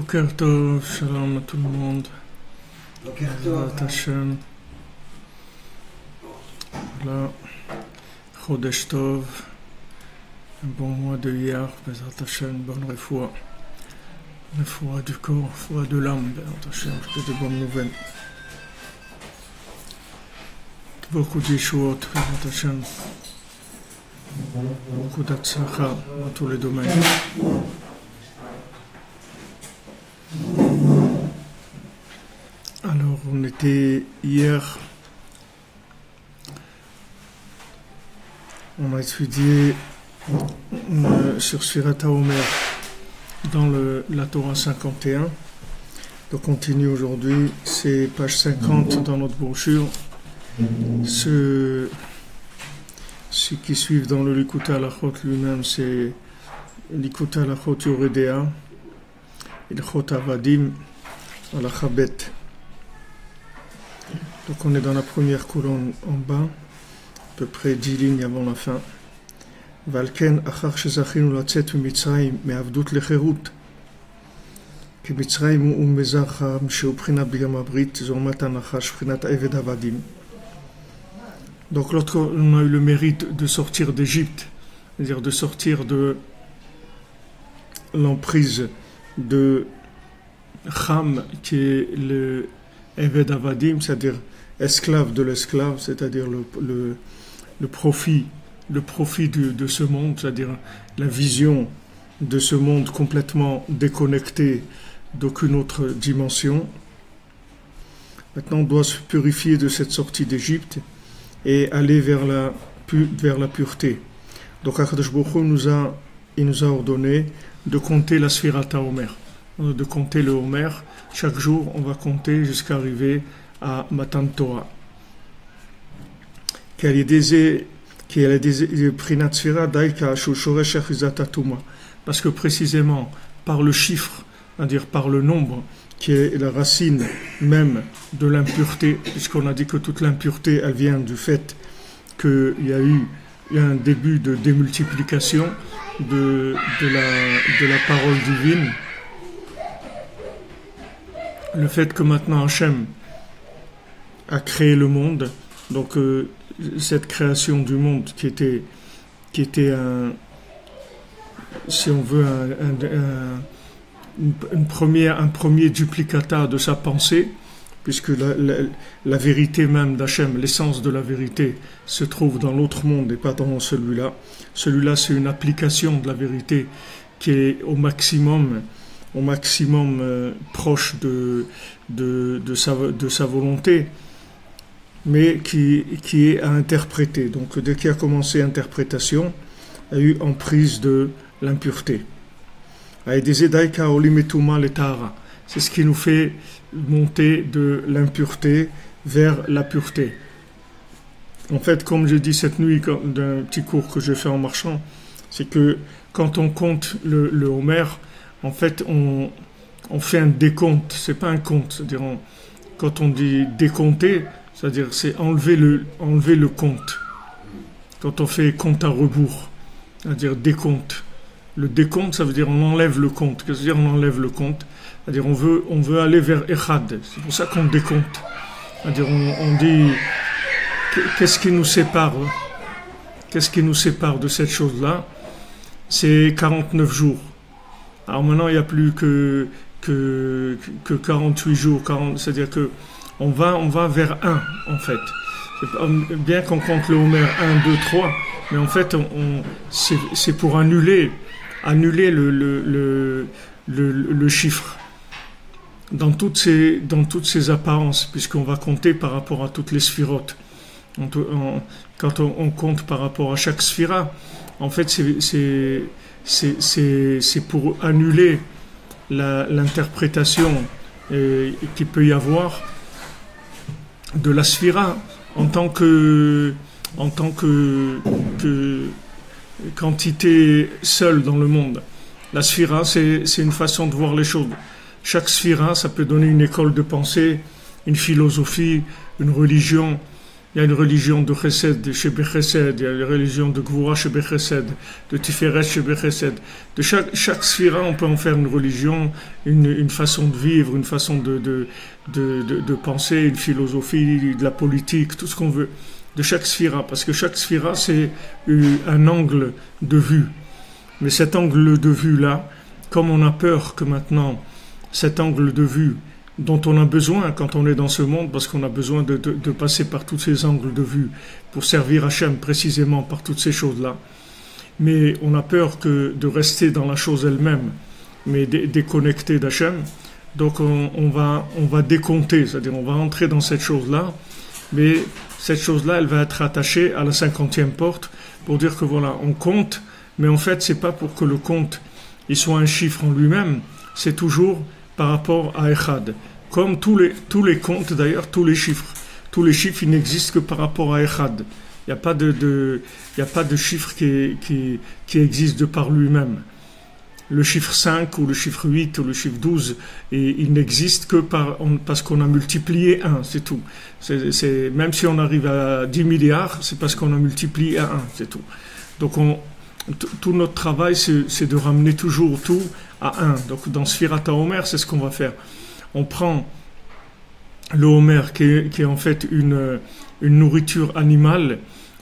Boker Tov, shalom à tout le monde. Boker Tov. Hashem. Voilà. Chodesh Tov. Un bon mois de hier, Bezrat Hashem, bonne refoua. Refoua du corps, refoua de l'âme, Bezrat Hashem, que de bonnes nouvelles. Beaucoup de Yeshuot, Bezrat Hashem. Beaucoup d'Atzlacha dans tous les domaines. Alors, on était hier, on a étudié sur Sfirat HaOmer dans la Torah 51. Donc, on continue aujourd'hui, c'est page 50 dans notre brochure. Ceux qui suivent dans le Likutei Halachot lui-même, c'est Likutei Halachot Yoredea, Ilchot Avadim, Halachabet. Donc on est dans la première colonne en bas, à peu près 10 lignes avant la fin. Valken achar shezachinu latzet mitzrayim me'avdut lecherut. Ki Mitzrayim hu mezacham shehu b'chinat bigam habrit zormat anachash b'chinat eved avadim. Donc lorsqu'on a eu le mérite de sortir d'Égypte, c'est-à-dire de sortir de l'emprise de Cham, qui est le Eved Avadim, c'est-à-dire esclave de l'esclave, c'est-à-dire le profit de ce monde, c'est-à-dire la vision de ce monde complètement déconnecté d'aucune autre dimension. Maintenant, on doit se purifier de cette sortie d'Égypte et aller vers la pureté. Donc, Akadosh Baruch Hu nous a ordonné de compter la Sfirat HaOmer, de compter le Homer. Chaque jour, on va compter jusqu'à arriver à Matan Torah. Parce que précisément, par le chiffre, c'est-à-dire par le nombre, qui est la racine même de l'impureté, puisqu'on a dit que toute l'impureté, elle vient du fait qu'il y a eu un début de démultiplication de la parole divine. Le fait que maintenant Hachem a créé le monde, donc cette création du monde qui était un, si on veut, un premier duplicata de sa pensée, puisque la vérité même d'Hachem, l'essence de la vérité, se trouve dans l'autre monde et pas dans celui-là. Celui-là, c'est une application de la vérité qui est au maximum proche de sa volonté, mais qui est à interpréter. Donc, dès qu'il a commencé l'interprétation, il y a eu emprise de l'impureté. C'est ce qui nous fait monter de l'impureté vers la pureté. En fait, comme je dis cette nuit d'un petit cours que j'ai fait en marchant, c'est que quand on compte le Homer, en fait, on fait un décompte. C'est pas un compte. C'est-à-dire, quand on dit décompter, c'est-à-dire c'est enlever le compte. Quand on fait compte à rebours, c'est-à-dire décompte. Le décompte, ça veut dire on enlève le compte. Qu'est-ce que ça veut dire on enlève le compte? C'est-à-dire on veut aller vers Echad. C'est pour ça qu'on décompte. C'est-à-dire on dit qu'est-ce qui nous sépare? Qu'est-ce qui nous sépare de cette chose-là? C'est 49 jours. Alors maintenant, il n'y a plus que 48 jours. C'est-à-dire que on va vers 1, en fait. Bien qu'on compte le Homer 1, 2, 3, mais en fait, c'est pour annuler le chiffre dans toutes ses apparences, puisqu'on va compter par rapport à toutes les sphirotes. Quand on compte par rapport à chaque sphira, en fait, c'est pour annuler l'interprétation qu'il peut y avoir de la sphira en tant que quantité seule dans le monde. La sphira, c'est une façon de voir les choses. Chaque sphira, ça peut donner une école de pensée, une philosophie, une religion, Il y a une religion de Chesed chez Bechesed, il y a une religion de Gvura chez Bechesed, de Tiferet chez Bechesed. De chaque sphira, on peut en faire une religion, une façon de vivre, une façon de penser, une philosophie, de la politique, tout ce qu'on veut. De chaque sphira, parce que chaque sphira, c'est un angle de vue. Mais cet angle de vue-là, comme on a peur que maintenant, cet angle de vue dont on a besoin quand on est dans ce monde, parce qu'on a besoin de passer par tous ces angles de vue pour servir Hachem précisément par toutes ces choses-là. Mais on a peur de rester dans la chose elle-même, mais déconnecté d'Hachem. Donc on va décompter, c'est-à-dire on va entrer dans cette chose-là, mais cette chose-là, elle va être attachée à la 50e porte pour dire que voilà, on compte, mais en fait, c'est pas pour que le compte il soit un chiffre en lui-même, c'est toujours par rapport à Echad. Comme tous les comptes, d'ailleurs, tous les chiffres, ils n'existent que par rapport à Echad. Il n'y a pas de chiffre qui existe de par lui-même. Le chiffre 5 ou le chiffre 8 ou le chiffre 12, il n'existe que parce qu'on a multiplié 1, c'est tout. Même si on arrive à 10 milliards, c'est parce qu'on a multiplié à 1, c'est tout. Donc tout notre travail, c'est de ramener toujours tout à 1. Donc dans Sfirat HaOmer, c'est ce qu'on va faire. On prend le Homer qui est en fait une nourriture animale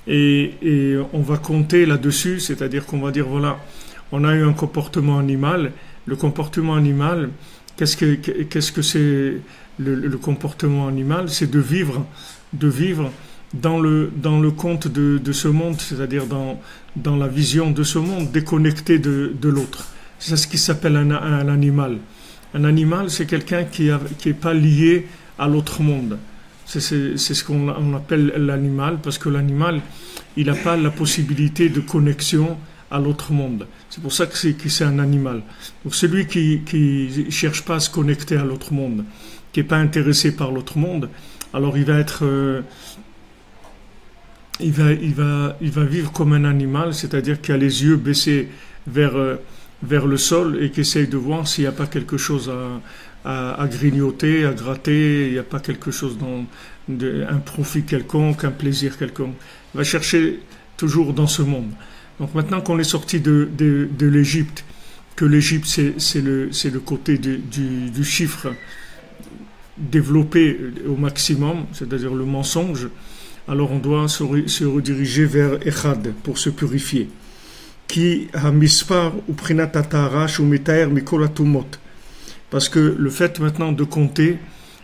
et on va compter là-dessus, c'est-à-dire qu'on va dire voilà, on a eu un comportement animal. Le comportement animal, qu'est-ce que c'est le comportement animal? C'est de vivre dans le compte de ce monde, c'est-à-dire dans la vision de ce monde, déconnecté de l'autre. C'est ce qui s'appelle un animal. Un animal, c'est quelqu'un qui est pas lié à l'autre monde. C'est ce qu'on appelle l'animal, parce que l'animal, il n'a pas la possibilité de connexion à l'autre monde. C'est pour ça que c'est un animal. Donc celui qui cherche pas à se connecter à l'autre monde, qui est pas intéressé par l'autre monde, alors il va être il va vivre comme un animal, c'est-à-dire qu'il a les yeux baissés vers le sol et qui essaye de voir s'il n'y a pas quelque chose à grignoter, à gratter, il n'y a pas quelque chose un profit quelconque, un plaisir quelconque. Il va chercher toujours dans ce monde. Donc maintenant qu'on est sorti de l'Égypte, que l'Égypte c'est le côté du chiffre développé au maximum, c'est-à-dire le mensonge, alors on doit se rediriger vers Echad pour se purifier. Qui hamispar ou prinat atarash ou mitaer mikol atumot. Parce que le fait maintenant de compter,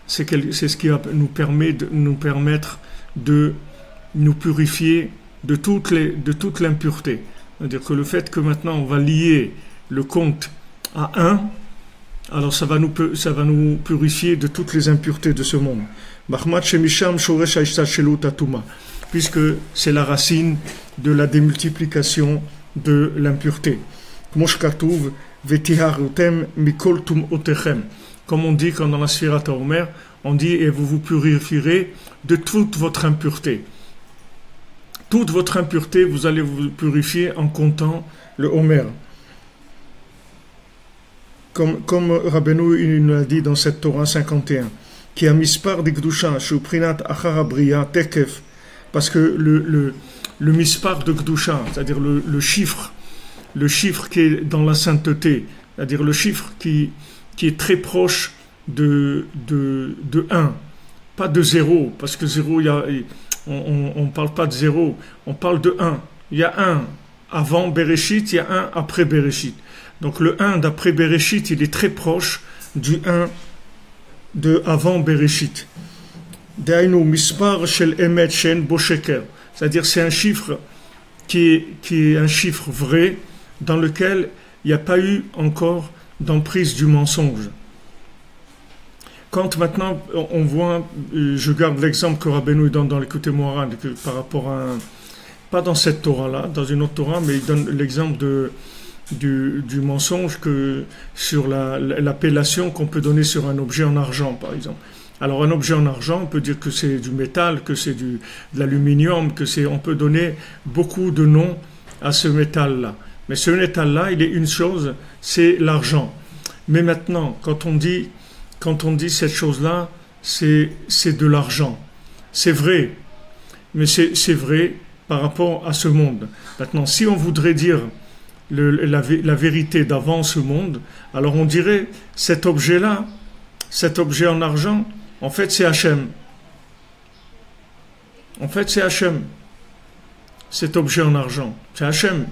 c'est ce qui va nous permettre de nous purifier de toute l'impureté. C'est-à-dire que le fait que maintenant on va lier le compte à 1, alors ça va nous purifier de toutes les impuretés de ce monde. Puisque c'est la racine de la démultiplication de l'impureté. Comme on dit quand dans la Sfirat HaOmer, on dit et vous vous purifierez de toute votre impureté. Toute votre impureté, vous allez vous purifier en comptant le Homer. Comme Rabbeinu il nous l'a dit dans cette Torah 51, qui a mispar de Gdusha, Shuprinat Acharabriya Tekef, parce que le mispar de Gdusha, c'est-à-dire le chiffre qui est dans la sainteté, c'est-à-dire le chiffre qui est très proche de 1, pas de 0, parce que 0, on ne parle pas de 0, on parle de 1. Il y a 1 avant Bereshit, il y a 1 après Bereshit. Donc le 1 d'après Bereshit, il est très proche du 1 de avant Bereshit. Dainu mispar shel emet shen bo sheker. C'est-à-dire c'est un chiffre qui est un chiffre vrai dans lequel il n'y a pas eu encore d'emprise du mensonge. Quand maintenant on voit, je garde l'exemple que Rabbeinu donne dans l'Écoute Moharan par rapport à pas dans cette Torah-là, dans une autre Torah, mais il donne l'exemple du mensonge sur l'appellation qu'on peut donner sur un objet en argent, par exemple. Alors un objet en argent, on peut dire que c'est du métal, que c'est de l'aluminium, on peut donner beaucoup de noms à ce métal-là. Mais ce métal-là, il est une chose, c'est l'argent. Mais maintenant, quand on dit cette chose-là, c'est de l'argent. C'est vrai. mais c'est vrai par rapport à ce monde. Maintenant, si on voudrait dire la vérité d'avant ce monde, alors on dirait cet objet-là, cet objet en argent, en fait c'est Hachem. En fait c'est Hachem. Cet objet en argent, c'est Hachem.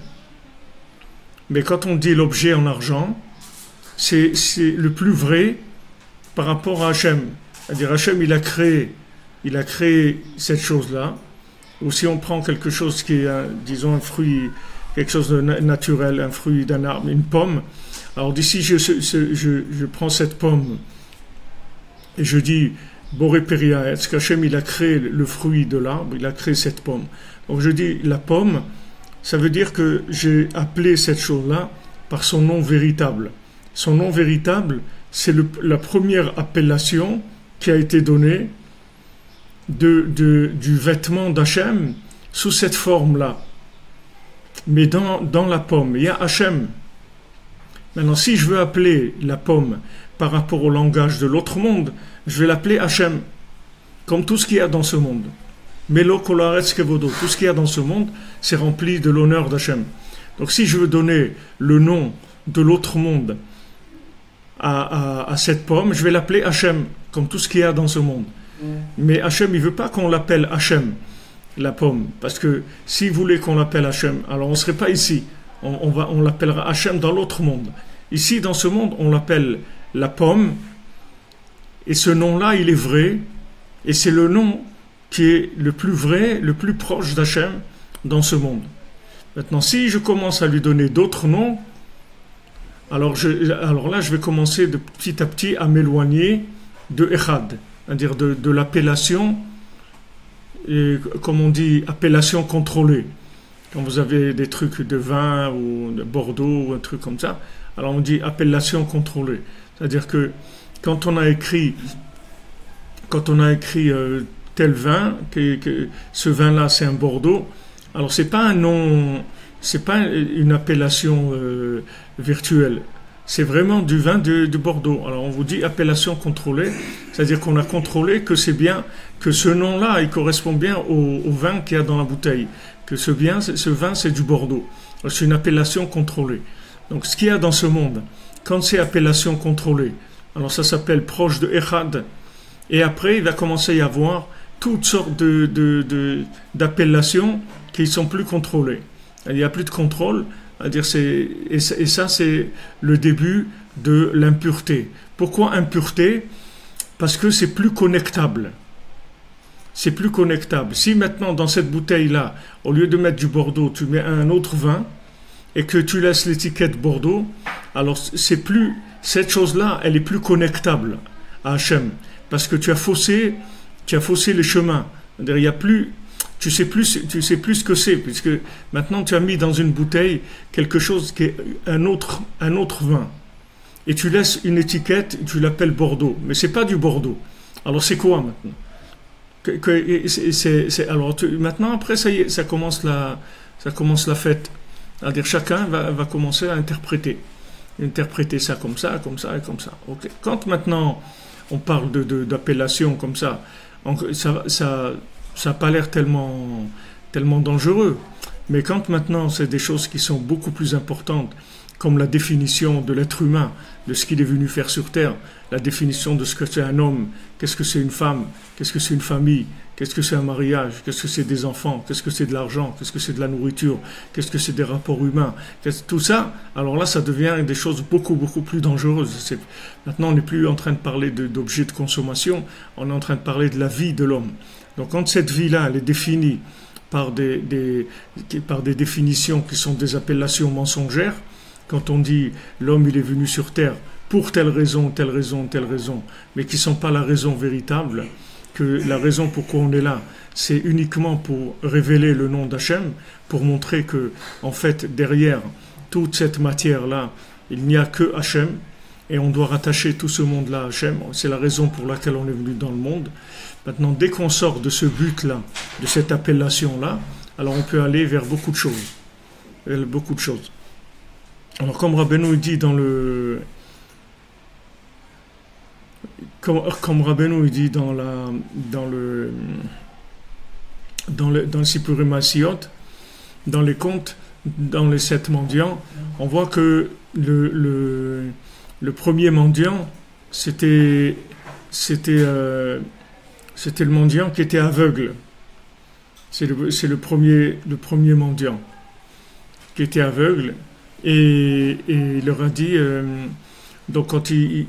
Mais quand on dit l'objet en argent, c'est le plus vrai par rapport à Hachem. C'est-à-dire Hachem, il a créé cette chose-là. Ou si on prend quelque chose qui est, disons, un fruit, quelque chose de naturel, un fruit d'un arbre, une pomme. Alors d'ici, je prends cette pomme et je dis, Boré Peria, est-ce qu'Hachem, il a créé le fruit de l'arbre, il a créé cette pomme. Donc je dis, la pomme, ça veut dire que j'ai appelé cette chose-là par son nom véritable. Son nom véritable, c'est la première appellation qui a été donnée du vêtement d'Hachem sous cette forme-là. Mais dans la pomme, il y a Hachem. Maintenant, si je veux appeler la pomme par rapport au langage de l'autre monde, je vais l'appeler Hachem, comme tout ce qu'il y a dans ce monde. Melo Kolaretz Kevodo, tout ce qu'il y a dans ce monde, c'est rempli de l'honneur d'Hachem. Donc si je veux donner le nom de l'autre monde à cette pomme, je vais l'appeler Hachem, comme tout ce qu'il y a dans ce monde. Mais Hachem, il ne veut pas qu'on l'appelle Hachem, la pomme. Parce que s'il voulait qu'on l'appelle Hachem, alors on ne serait pas ici. On l'appellera Hachem dans l'autre monde. Ici, dans ce monde, on l'appelle la pomme. Et ce nom-là, il est vrai. Et c'est le nom qui est le plus vrai, le plus proche d'Hachem dans ce monde. Maintenant, si je commence à lui donner d'autres noms, alors là, je vais commencer de petit à petit à m'éloigner de Echad, c'est-à-dire de l'appellation, comme on dit, appellation contrôlée. Quand vous avez des trucs de vin ou de Bordeaux ou un truc comme ça, alors on dit appellation contrôlée. C'est-à-dire que quand on a écrit tel vin, que ce vin-là c'est un Bordeaux, alors c'est pas un nom, c'est pas une appellation virtuelle. C'est vraiment du vin de Bordeaux. Alors on vous dit appellation contrôlée, c'est-à-dire qu'on a contrôlé que c'est bien, que ce nom-là, il correspond bien au vin qu'il y a dans la bouteille. Que ce vin, c'est du Bordeaux. Alors, c'est une appellation contrôlée. Donc ce qu'il y a dans ce monde, quand c'est appellation contrôlée, alors ça s'appelle proche de Echad. Et après, il va commencer à y avoir toutes sortes d'appellations qui ne sont plus contrôlées. Il n'y a plus de contrôle. C'est-à-dire et ça, c'est le début de l'impureté. Pourquoi impureté? Parce que c'est plus connectable. C'est plus connectable. Si maintenant, dans cette bouteille-là, au lieu de mettre du Bordeaux, tu mets un autre vin et que tu laisses l'étiquette Bordeaux, alors c'est plus, cette chose-là, elle est plus connectable à Hachem. Parce que tu as faussé les chemins. C'est-à-dire, il y a plus... Tu sais plus ce que c'est, puisque maintenant tu as mis dans une bouteille quelque chose qui est un autre vin. Et tu laisses une étiquette, tu l'appelles Bordeaux. Mais c'est pas du Bordeaux. Alors c'est quoi maintenant? Maintenant, après, ça y est, ça commence la fête. C'est-à-dire chacun va commencer à interpréter ça comme ça et comme ça. Okay. Quand maintenant on parle d'appellation comme ça, ça n'a pas l'air tellement dangereux. Mais quand maintenant c'est des choses qui sont beaucoup plus importantes, comme la définition de l'être humain, de ce qu'il est venu faire sur Terre, la définition de ce que c'est un homme, qu'est-ce que c'est une femme, qu'est-ce que c'est une famille, qu'est-ce que c'est un mariage, qu'est-ce que c'est des enfants, qu'est-ce que c'est de l'argent, qu'est-ce que c'est de la nourriture, qu'est-ce que c'est des rapports humains, tout ça, alors là ça devient des choses beaucoup plus dangereuses. Maintenant on n'est plus en train de parler d'objets de consommation, on est en train de parler de la vie de l'homme. Donc quand cette vie-là elle est définie par des définitions qui sont des appellations mensongères, quand on dit l'homme il est venu sur terre pour telle raison, mais qui ne sont pas la raison véritable, que la raison pourquoi on est là, c'est uniquement pour révéler le nom d'Hachem, pour montrer que, en fait, derrière toute cette matière-là, il n'y a que Hachem, et on doit rattacher tout ce monde-là à Hachem. C'est la raison pour laquelle on est venu dans le monde. Maintenant, dès qu'on sort de ce but-là, de cette appellation-là, alors on peut aller vers beaucoup de choses. Alors, comme Rabbeinu dit dans le dans le Sipurei Maasiyot, dans les contes, dans les 7 mendiants, on voit que le premier mendiant, c'était le mendiant qui était aveugle. C'est le premier mendiant qui était aveugle, et il leur a dit, donc quand il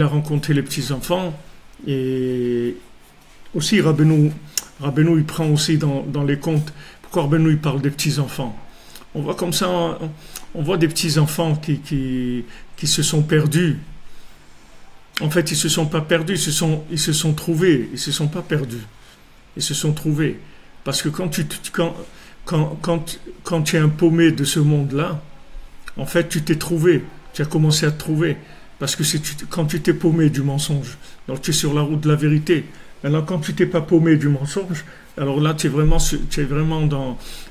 a rencontré les petits-enfants, et aussi Rabbeinu il prend aussi dans les contes, pourquoi Rabbeinu il parle des petits-enfants. On voit comme ça, on voit des petits-enfants qui se sont perdus. En fait, ils se sont pas perdus, ils se sont trouvés, ils se sont pas perdus. Ils se sont trouvés. Parce que quand tu es un paumé de ce monde-là, en fait, tu t'es trouvé, tu as commencé à te trouver. Parce que quand tu t'es paumé du mensonge, donc tu es sur la route de la vérité. Maintenant, quand tu t'es pas paumé du mensonge, alors là, tu es vraiment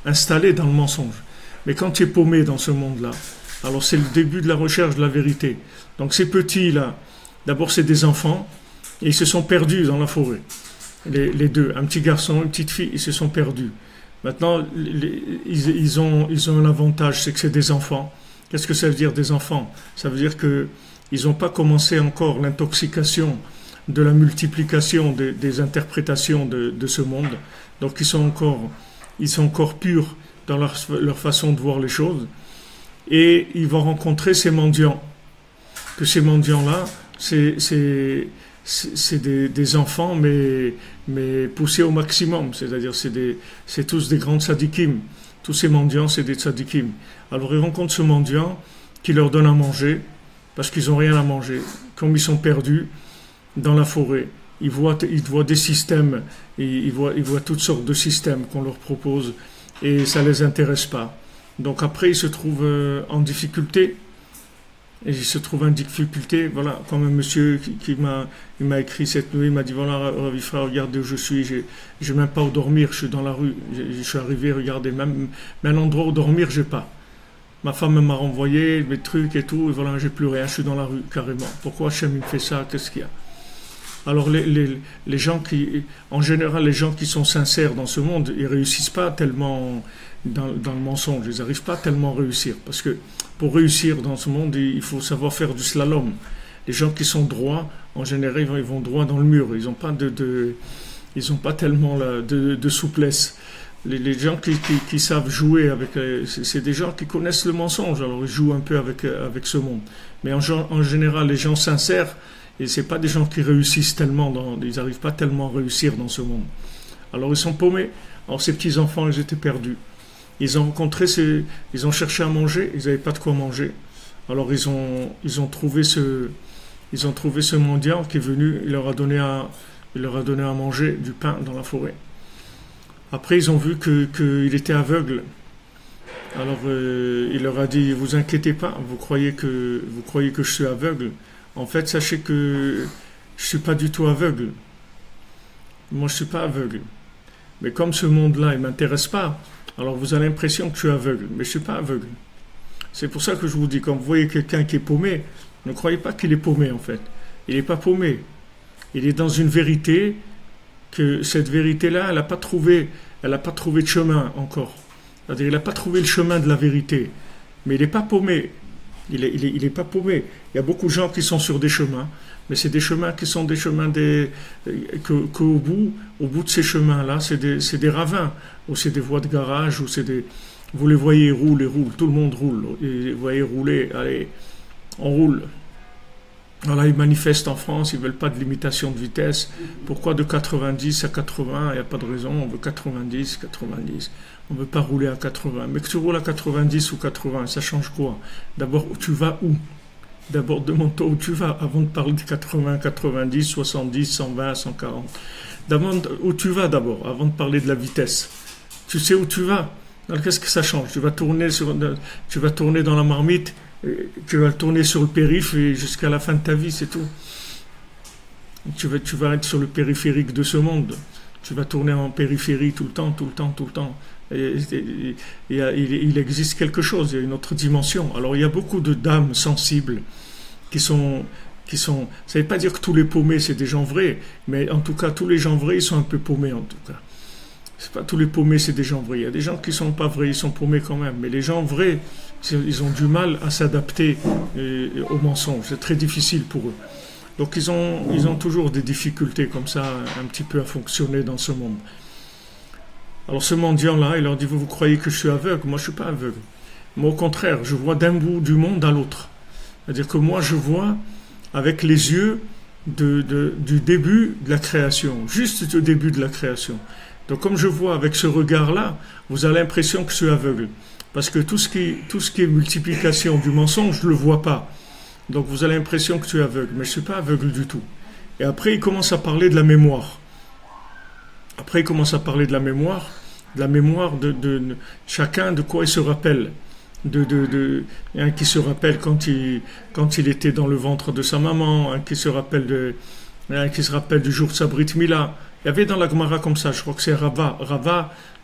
installé dans le mensonge. Mais quand tu es paumé dans ce monde-là, alors c'est le début de la recherche de la vérité. Donc ces petits-là, d'abord c'est des enfants, et ils se sont perdus dans la forêt. Les deux, un petit garçon, une petite fille, ils se sont perdus. Maintenant, ils ont un avantage, c'est que c'est des enfants. Qu'est-ce que ça veut dire des enfants? Ça veut dire qu'ils n'ont pas commencé encore l'intoxication de la multiplication des interprétations de ce monde. Donc ils sont encore purs dans leur façon de voir les choses. Et ils vont rencontrer ces mendiants. Que ces mendiants-là, c'est des enfants, mais poussés au maximum. C'est-à-dire, c'est tous des grands tzadikim. Tous ces mendiants, c'est des tzadikim. Alors, ils rencontrent ce mendiant qui leur donne à manger, parce qu'ils n'ont rien à manger. Comme ils sont perdus dans la forêt, ils voient des systèmes, ils voient toutes sortes de systèmes qu'on leur propose, et ça ne les intéresse pas. Donc après, ils se trouvent en difficulté. Et il se trouve en difficulté, voilà, comme un monsieur qui m'a écrit cette nuit, il m'a dit, voilà, Rav Ifra, regardez où je suis, j'ai même pas où dormir, je suis dans la rue, je suis arrivé, regardez, même un endroit où dormir, j'ai pas. Ma femme m'a renvoyé mes trucs et tout, et voilà, j'ai plus rien, je suis dans la rue, carrément. Pourquoi Hachem me fait ça? Qu'est-ce qu'il y a? Alors les gens en général, les gens qui sont sincères dans ce monde, ils réussissent pas tellement dans le mensonge, ils n'arrivent pas tellement à réussir, parce que pour réussir dans ce monde, il faut savoir faire du slalom. Les gens qui sont droits, en général, ils vont droit dans le mur, ils n'ont pas tellement de souplesse. Les gens qui savent jouer c'est des gens qui connaissent le mensonge, alors ils jouent un peu avec ce monde. Mais en général, les gens sincères, et c'est pas des gens qui réussissent tellement, ils n'arrivent pas tellement à réussir dans ce monde. Alors ils sont paumés. Alors ces petits enfants, ils étaient perdus. Ils ont cherché à manger, ils n'avaient pas de quoi manger. Alors ils ont trouvé ce mendiant qui est venu, il leur a donné à manger du pain dans la forêt. Après ils ont vu qu'il était aveugle. Alors il leur a dit, vous inquiétez pas, vous croyez que je suis aveugle. En fait, sachez que je suis pas du tout aveugle. Moi, je suis pas aveugle. Mais comme ce monde-là, il m'intéresse pas, alors vous avez l'impression que je suis aveugle. Mais je suis pas aveugle. C'est pour ça que je vous dis, quand vous voyez quelqu'un qui est paumé, ne croyez pas qu'il est paumé, en fait. Il n'est pas paumé. Il est dans une vérité que cette vérité-là, elle n'a pas trouvé de chemin encore. C'est-à-dire, il n'a pas trouvé le chemin de la vérité. Mais il n'est pas paumé. Il est pas paumé. Il y a beaucoup de gens qui sont sur des chemins, mais c'est des chemins qui sont des chemins qu'au bout de ces chemins-là, c'est des ravins, ou c'est des voies de garage, ou vous les voyez, ils roulent, tout le monde roule. Et vous voyez rouler, allez, on roule. Voilà, ils manifestent en France, ils ne veulent pas de limitation de vitesse. Pourquoi de 90 à 80? Il n'y a pas de raison, on veut 90. On ne veut pas rouler à 80. Mais que tu roules à 90 ou 80, ça change quoi? D'abord, tu vas où? D'abord, demande-toi où tu vas avant de parler de 80, 90, 70, 120, 140. Demande où tu vas d'abord avant de parler de la vitesse. Tu sais où tu vas? Alors, qu'est-ce que ça change? Tu vas tourner dans la marmite, tu vas tourner sur le périph' et jusqu'à la fin de ta vie, c'est tout. Tu vas être sur le périphérique de ce monde. Tu vas tourner en périphérie tout le temps. Il existe quelque chose, il y a une autre dimension. Alors il y a beaucoup d'âmes sensibles qui sont. Ça ne veut pas dire que tous les paumés c'est des gens vrais, mais en tout cas tous les gens vrais ils sont un peu paumés en tout cas. c'est pas tous les paumés, c'est des gens vrais. Il y a des gens qui sont pas vrais, ils sont paumés quand même. Mais les gens vrais, ils ont du mal à s'adapter au mensonge. C'est très difficile pour eux. Donc ils ont toujours des difficultés comme ça, un petit peu à fonctionner dans ce monde. Alors ce mendiant-là, il leur dit, vous croyez que je suis aveugle? Moi, je suis pas aveugle. Moi, au contraire, je vois d'un bout du monde à l'autre. C'est-à-dire que moi, je vois avec les yeux du début de la création, juste au début de la création. Donc comme je vois avec ce regard-là, vous avez l'impression que je suis aveugle. Parce que tout ce qui est multiplication du mensonge, je ne le vois pas. Donc vous avez l'impression que je suis aveugle, mais je ne suis pas aveugle du tout. Et après, il commence à parler de la mémoire. Après, il commence à parler de la mémoire de chacun, de quoi il se rappelle. Un qui se rappelle quand il était dans le ventre de sa maman, un qui se rappelle du jour de sa Brit Mila. Il y avait dans la Gemara comme ça, je crois que c'est Rava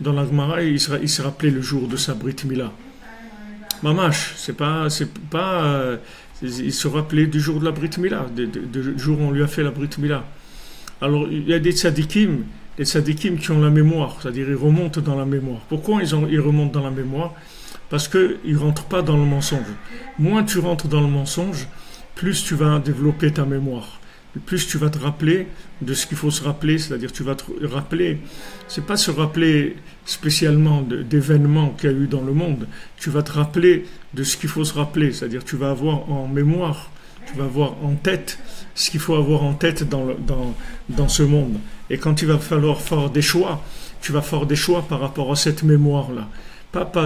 dans la Gemara, il se rappelait le jour de sa Brit Mila. Mamash, il se rappelait du jour de la Brit Mila, du jour où on lui a fait la Brit Mila. Alors il y a des tzadikim qui ont la mémoire, c'est-à-dire ils remontent dans la mémoire. Pourquoi ils remontent dans la mémoire? Parce qu'ils ne rentrent pas dans le mensonge. Moins tu rentres dans le mensonge, plus tu vas développer ta mémoire. Plus tu vas te rappeler de ce qu'il faut se rappeler, c'est-à-dire tu vas te rappeler, c'est pas se rappeler spécialement d'événements qu'il y a eu dans le monde, tu vas te rappeler de ce qu'il faut se rappeler, c'est-à-dire tu vas avoir en mémoire, tu vas avoir en tête ce qu'il faut avoir en tête dans ce monde. Et quand il va falloir faire des choix, tu vas faire des choix par rapport à cette mémoire-là.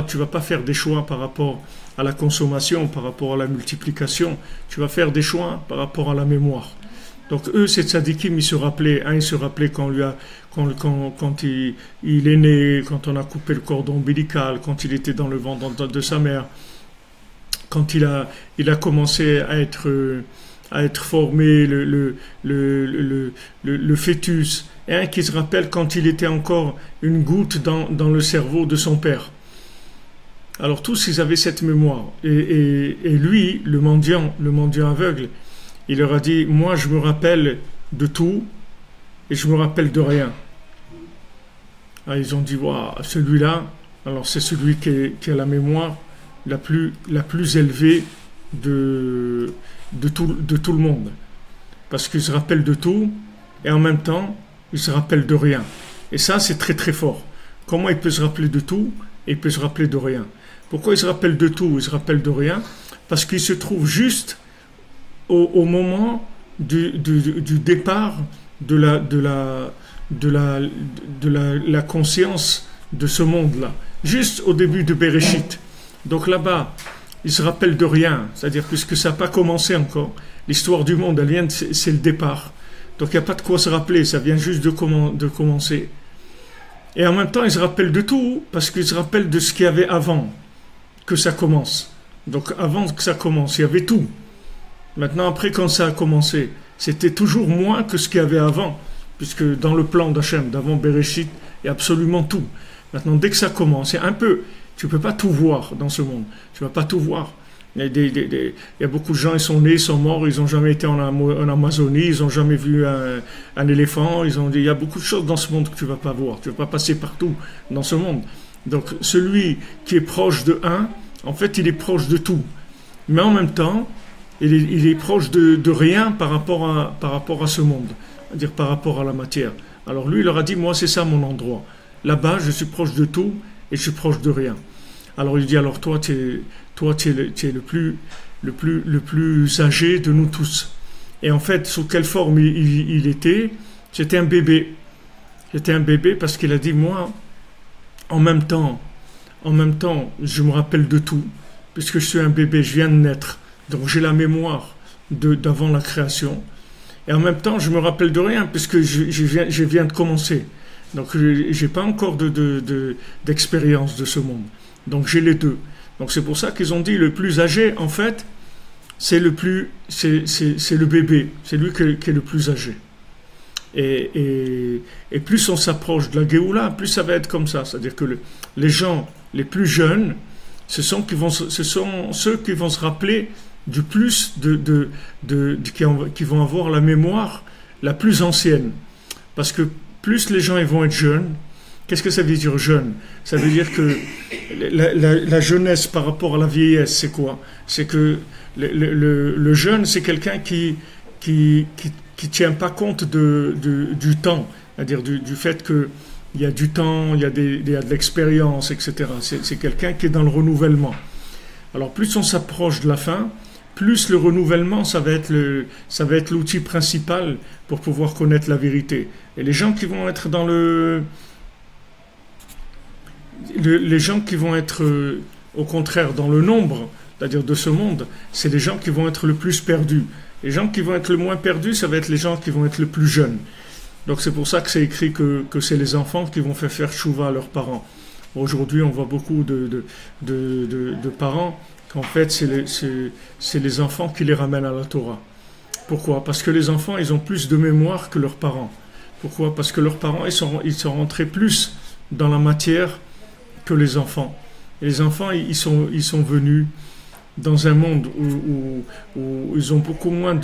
Tu vas pas faire des choix par rapport à la consommation, par rapport à la multiplication, tu vas faire des choix par rapport à la mémoire. Donc eux, ces tzadikim, ils se rappelaient quand il est né, quand on a coupé le cordon ombilical, quand il était dans le ventre de sa mère, quand il a commencé à être formé, le fœtus, et un qui se rappelle quand il était encore une goutte dans le cerveau de son père. Alors tous, ils avaient cette mémoire. Et lui, le mendiant aveugle, il leur a dit, moi je me rappelle de tout et je me rappelle de rien. Alors, ils ont dit, waouh, celui-là, alors c'est celui qui a la mémoire la plus élevée de tout le monde. Parce qu'il se rappelle de tout et en même temps, il se rappelle de rien. Et ça, c'est très très fort. Comment il peut se rappeler de tout et il peut se rappeler de rien? Pourquoi il se rappelle de tout, il se rappelle de rien? Parce qu'il se trouve juste au moment du départ de la conscience de ce monde-là. Juste au début de Bereshit. Donc là-bas, il se rappelle de rien. C'est-à-dire puisque ça n'a pas commencé encore. L'histoire du monde, c'est le départ. Donc il n'y a pas de quoi se rappeler, ça vient juste de commencer. Et en même temps, il se rappelle de tout, parce qu'il se rappelle de ce qu'il y avait avant que ça commence. Donc avant que ça commence, il y avait tout. Maintenant, après, quand ça a commencé, c'était toujours moins que ce qu'il y avait avant, puisque dans le plan d'Hachem, d'avant Bereshit, il y a absolument tout. Maintenant, dès que ça commence, il y a un peu, tu ne peux pas tout voir dans ce monde. Tu ne vas pas tout voir. Il y a beaucoup de gens, ils sont nés, ils sont morts, ils n'ont jamais été en Amazonie, ils n'ont jamais vu un éléphant, il y a beaucoup de choses dans ce monde que tu ne vas pas voir. Tu ne vas pas passer partout dans ce monde. Donc, celui qui est proche de un, en fait, il est proche de tout. Mais en même temps, il est proche de rien par rapport à ce monde, c'est-à-dire par rapport à la matière. Alors lui, il leur a dit, moi, c'est ça mon endroit. Là-bas, je suis proche de tout et je suis proche de rien. Alors il dit, alors toi, tu es le plus âgé de nous tous. Et en fait, sous quelle forme il était? C'était un bébé. C'était un bébé parce qu'il a dit, moi, en même temps, je me rappelle de tout, puisque je suis un bébé, je viens de naître. Donc j'ai la mémoire d'avant la création. Et en même temps, je me rappelle de rien, puisque je viens de commencer. Donc j'ai pas encore d'expérience de ce monde. Donc j'ai les deux. Donc c'est pour ça qu'ils ont dit le plus âgé, en fait, c'est le bébé. C'est lui qui est le plus âgé. Et plus on s'approche de la Géoula, plus ça va être comme ça. C'est-à-dire que les gens les plus jeunes, ce sont ceux qui vont se rappeler du plus qui vont avoir la mémoire la plus ancienne. Parce que plus les gens ils vont être jeunes, Qu'est-ce que ça veut dire jeune? Ça veut dire que la jeunesse par rapport à la vieillesse, c'est quoi? C'est que le jeune, c'est quelqu'un qui tient pas compte du temps, c'est-à-dire du fait que il y a du temps, il y a de l'expérience, etc. C'est quelqu'un qui est dans le renouvellement. Alors plus on s'approche de la fin, plus le renouvellement, ça va être l'outil principal pour pouvoir connaître la vérité. Et les gens qui vont être dans les gens qui vont être au contraire dans le nombre, c'est-à-dire de ce monde, c'est les gens qui vont être le plus perdus. Les gens qui vont être le moins perdus, ça va être les gens qui vont être le plus jeunes. Donc c'est pour ça que c'est écrit que c'est les enfants qui vont faire tchouva à leurs parents. Aujourd'hui, on voit beaucoup de parents qu'en fait, c'est les enfants qui les ramènent à la Torah. Pourquoi? Parce que les enfants, ils ont plus de mémoire que leurs parents. Pourquoi? Parce que leurs parents, ils sont rentrés plus dans la matière que les enfants. Et les enfants, ils sont venus dans un monde où ils ont beaucoup moins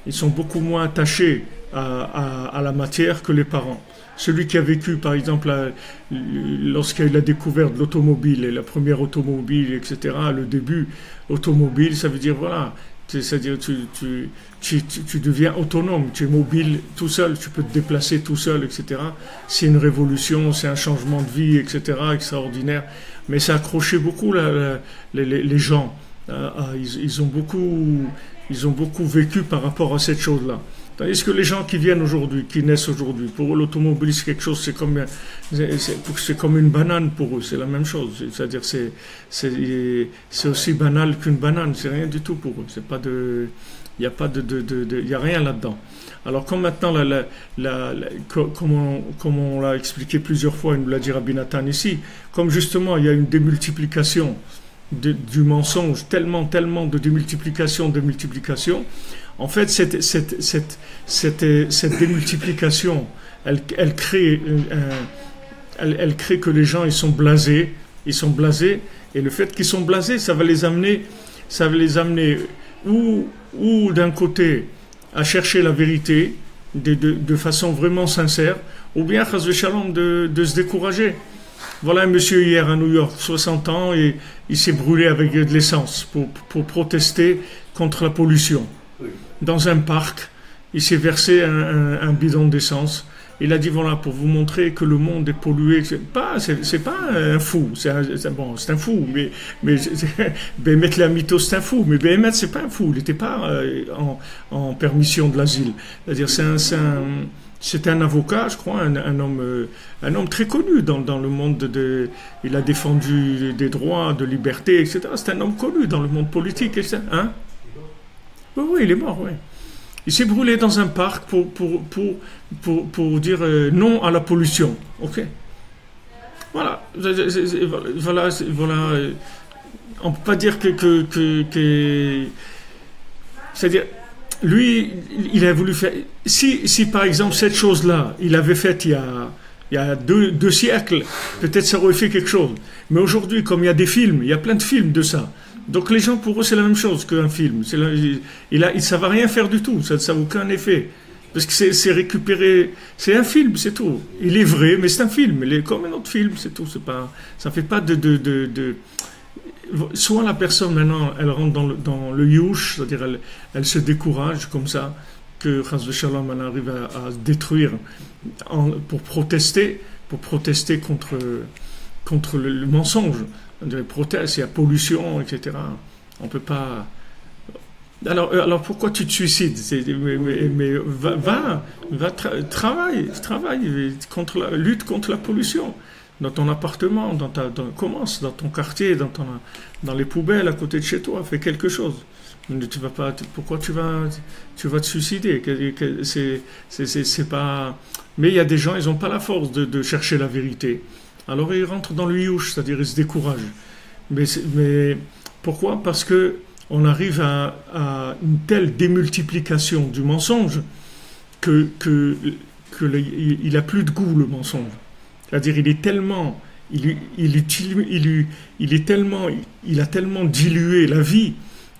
ils sont beaucoup moins attachés à la matière que les parents. Celui qui a vécu, par exemple, lorsqu'il y a eu la découverte de l'automobile, et la première automobile, etc., le début automobile, ça veut dire, voilà, c'est-à-dire tu deviens autonome, tu es mobile tout seul, tu peux te déplacer tout seul, etc. C'est une révolution, c'est un changement de vie, etc., extraordinaire. Mais ça a accroché beaucoup les gens. Ils ont beaucoup vécu par rapport à cette chose-là. Tandis que les gens qui viennent aujourd'hui, qui naissent aujourd'hui, pour eux l'automobile c'est quelque chose, c'est comme une banane pour eux, c'est la même chose. C'est-à-dire c'est aussi banal qu'une banane, c'est rien du tout pour eux. C'est pas il y a rien là-dedans. Alors comme maintenant, comme on l'a expliqué plusieurs fois, il nous l'a dit Rabbi Nathan ici, comme justement il y a une démultiplication du mensonge, tellement de démultiplication, en fait cette démultiplication, elle crée que les gens ils sont blasés, et le fait qu'ils sont blasés, ça va les amener ou d'un côté à chercher la vérité de façon vraiment sincère, ou bien chas v'shalom de se décourager. Voilà un monsieur hier à New York, 60 ans, et il s'est brûlé avec de l'essence pour protester contre la pollution. Dans un parc, il s'est versé un bidon d'essence. Il a dit, voilà, pour vous montrer que le monde est pollué. C'est pas un fou, c'est un fou, mais Béhémet Lamito, c'est un fou, mais Béhémet, c'est pas un fou, il n'était pas en permission de l'asile. C'est-à-dire, c'est un avocat, je crois, un homme très connu dans le monde il a défendu des droits, de liberté, etc. C'est un homme connu dans le monde politique, etc. Hein? Oui, il est mort, oui. Il s'est brûlé dans un parc pour dire non à la pollution. Ok. Voilà. On ne peut pas dire que c'est-à-dire, lui, il a voulu faire. Si par exemple cette chose-là, il avait faite il y a deux siècles, peut-être ça aurait fait quelque chose. Mais aujourd'hui, comme il y a des films, il y a plein de films de ça. Donc les gens, pour eux, c'est la même chose qu'un film. Ça ne va rien faire du tout, ça n'a aucun effet. Parce que c'est récupéré, c'est un film, c'est tout. Il est vrai, mais c'est un film, il est comme un autre film, c'est tout. Ça ne fait pas Soit la personne, maintenant, elle rentre dans le youch, c'est-à-dire elle se décourage comme ça, que chas v'shalom, elle arrive à se détruire pour protester contre le mensonge. Des protestes, il y a pollution, etc. On peut pas. Alors pourquoi tu te suicides? Mais travaille lutte contre la pollution dans ton appartement, commence dans ton quartier, dans les poubelles à côté de chez toi, fais quelque chose. Tu vas pas. Pourquoi tu vas te suicider? C'est pas. Mais il y a des gens, ils n'ont pas la force de chercher la vérité. Alors ils rentrent dans le youch, c'est-à-dire ils se découragent. Mais pourquoi? Parce que on arrive à une telle démultiplication du mensonge qu'il a plus de goût, le mensonge. C'est-à-dire il a tellement dilué la vie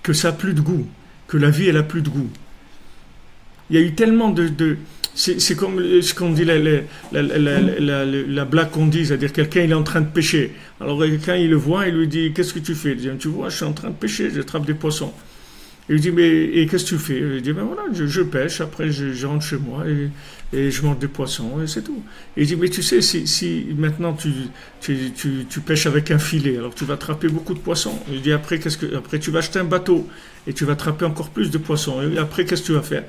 que ça a plus de goût, que la vie elle a plus de goût. Il y a eu tellement c'est comme ce qu'on dit, la blague qu'on dit, c'est-à-dire quelqu'un il est en train de pêcher. Alors quelqu'un il le voit, il lui dit qu'est-ce que tu fais? Il dit tu vois, je suis en train de pêcher, j'attrape des poissons. Il lui dit mais et qu'est-ce que tu fais? Il dit ben voilà, je pêche, après je rentre chez moi et je mange des poissons et c'est tout. Et il dit mais tu sais si maintenant tu pêches avec un filet, alors tu vas attraper beaucoup de poissons. Il dit après après tu vas acheter un bateau et tu vas attraper encore plus de poissons. Et après qu'est-ce que tu vas faire?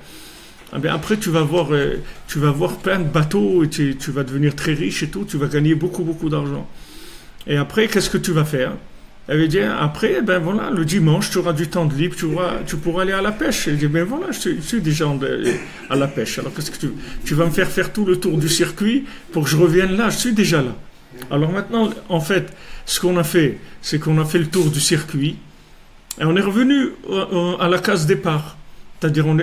Ah bien, après, tu vas voir plein de bateaux et tu vas devenir très riche et tout, tu vas gagner beaucoup, beaucoup d'argent. Et après, qu'est-ce que tu vas faire? Elle veut dire, après, ben voilà, le dimanche, tu auras du temps de libre, tu pourras aller à la pêche. Elle dit, ben voilà, je suis déjà à la pêche. Alors, qu'est-ce que tu vas me faire tout le tour du circuit pour que je revienne là? Je suis déjà là. Alors maintenant, en fait, ce qu'on a fait, c'est qu'on a fait le tour du circuit et on est revenu à la case départ. C'est-à-dire on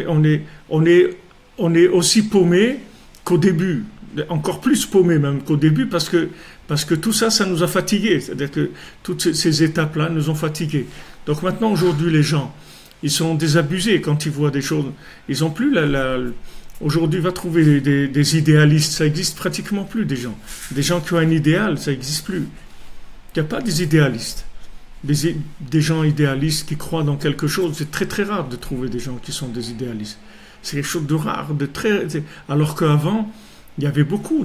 est aussi paumé qu'au début, encore plus paumé même qu'au début parce que tout ça, ça nous a fatigués. C'est-à-dire que toutes ces étapes-là nous ont fatigués. Donc maintenant, aujourd'hui, les gens, ils sont désabusés quand ils voient des choses. Ils n'ont plus aujourd'hui, va trouver des idéalistes. Ça n'existe pratiquement plus, des gens. Des gens qui ont un idéal, ça n'existe plus. Il n'y a pas des idéalistes. Des gens idéalistes qui croient dans quelque chose, c'est très très rare de trouver des gens qui sont des idéalistes. C'est quelque chose de rare, alors qu'avant, il y avait beaucoup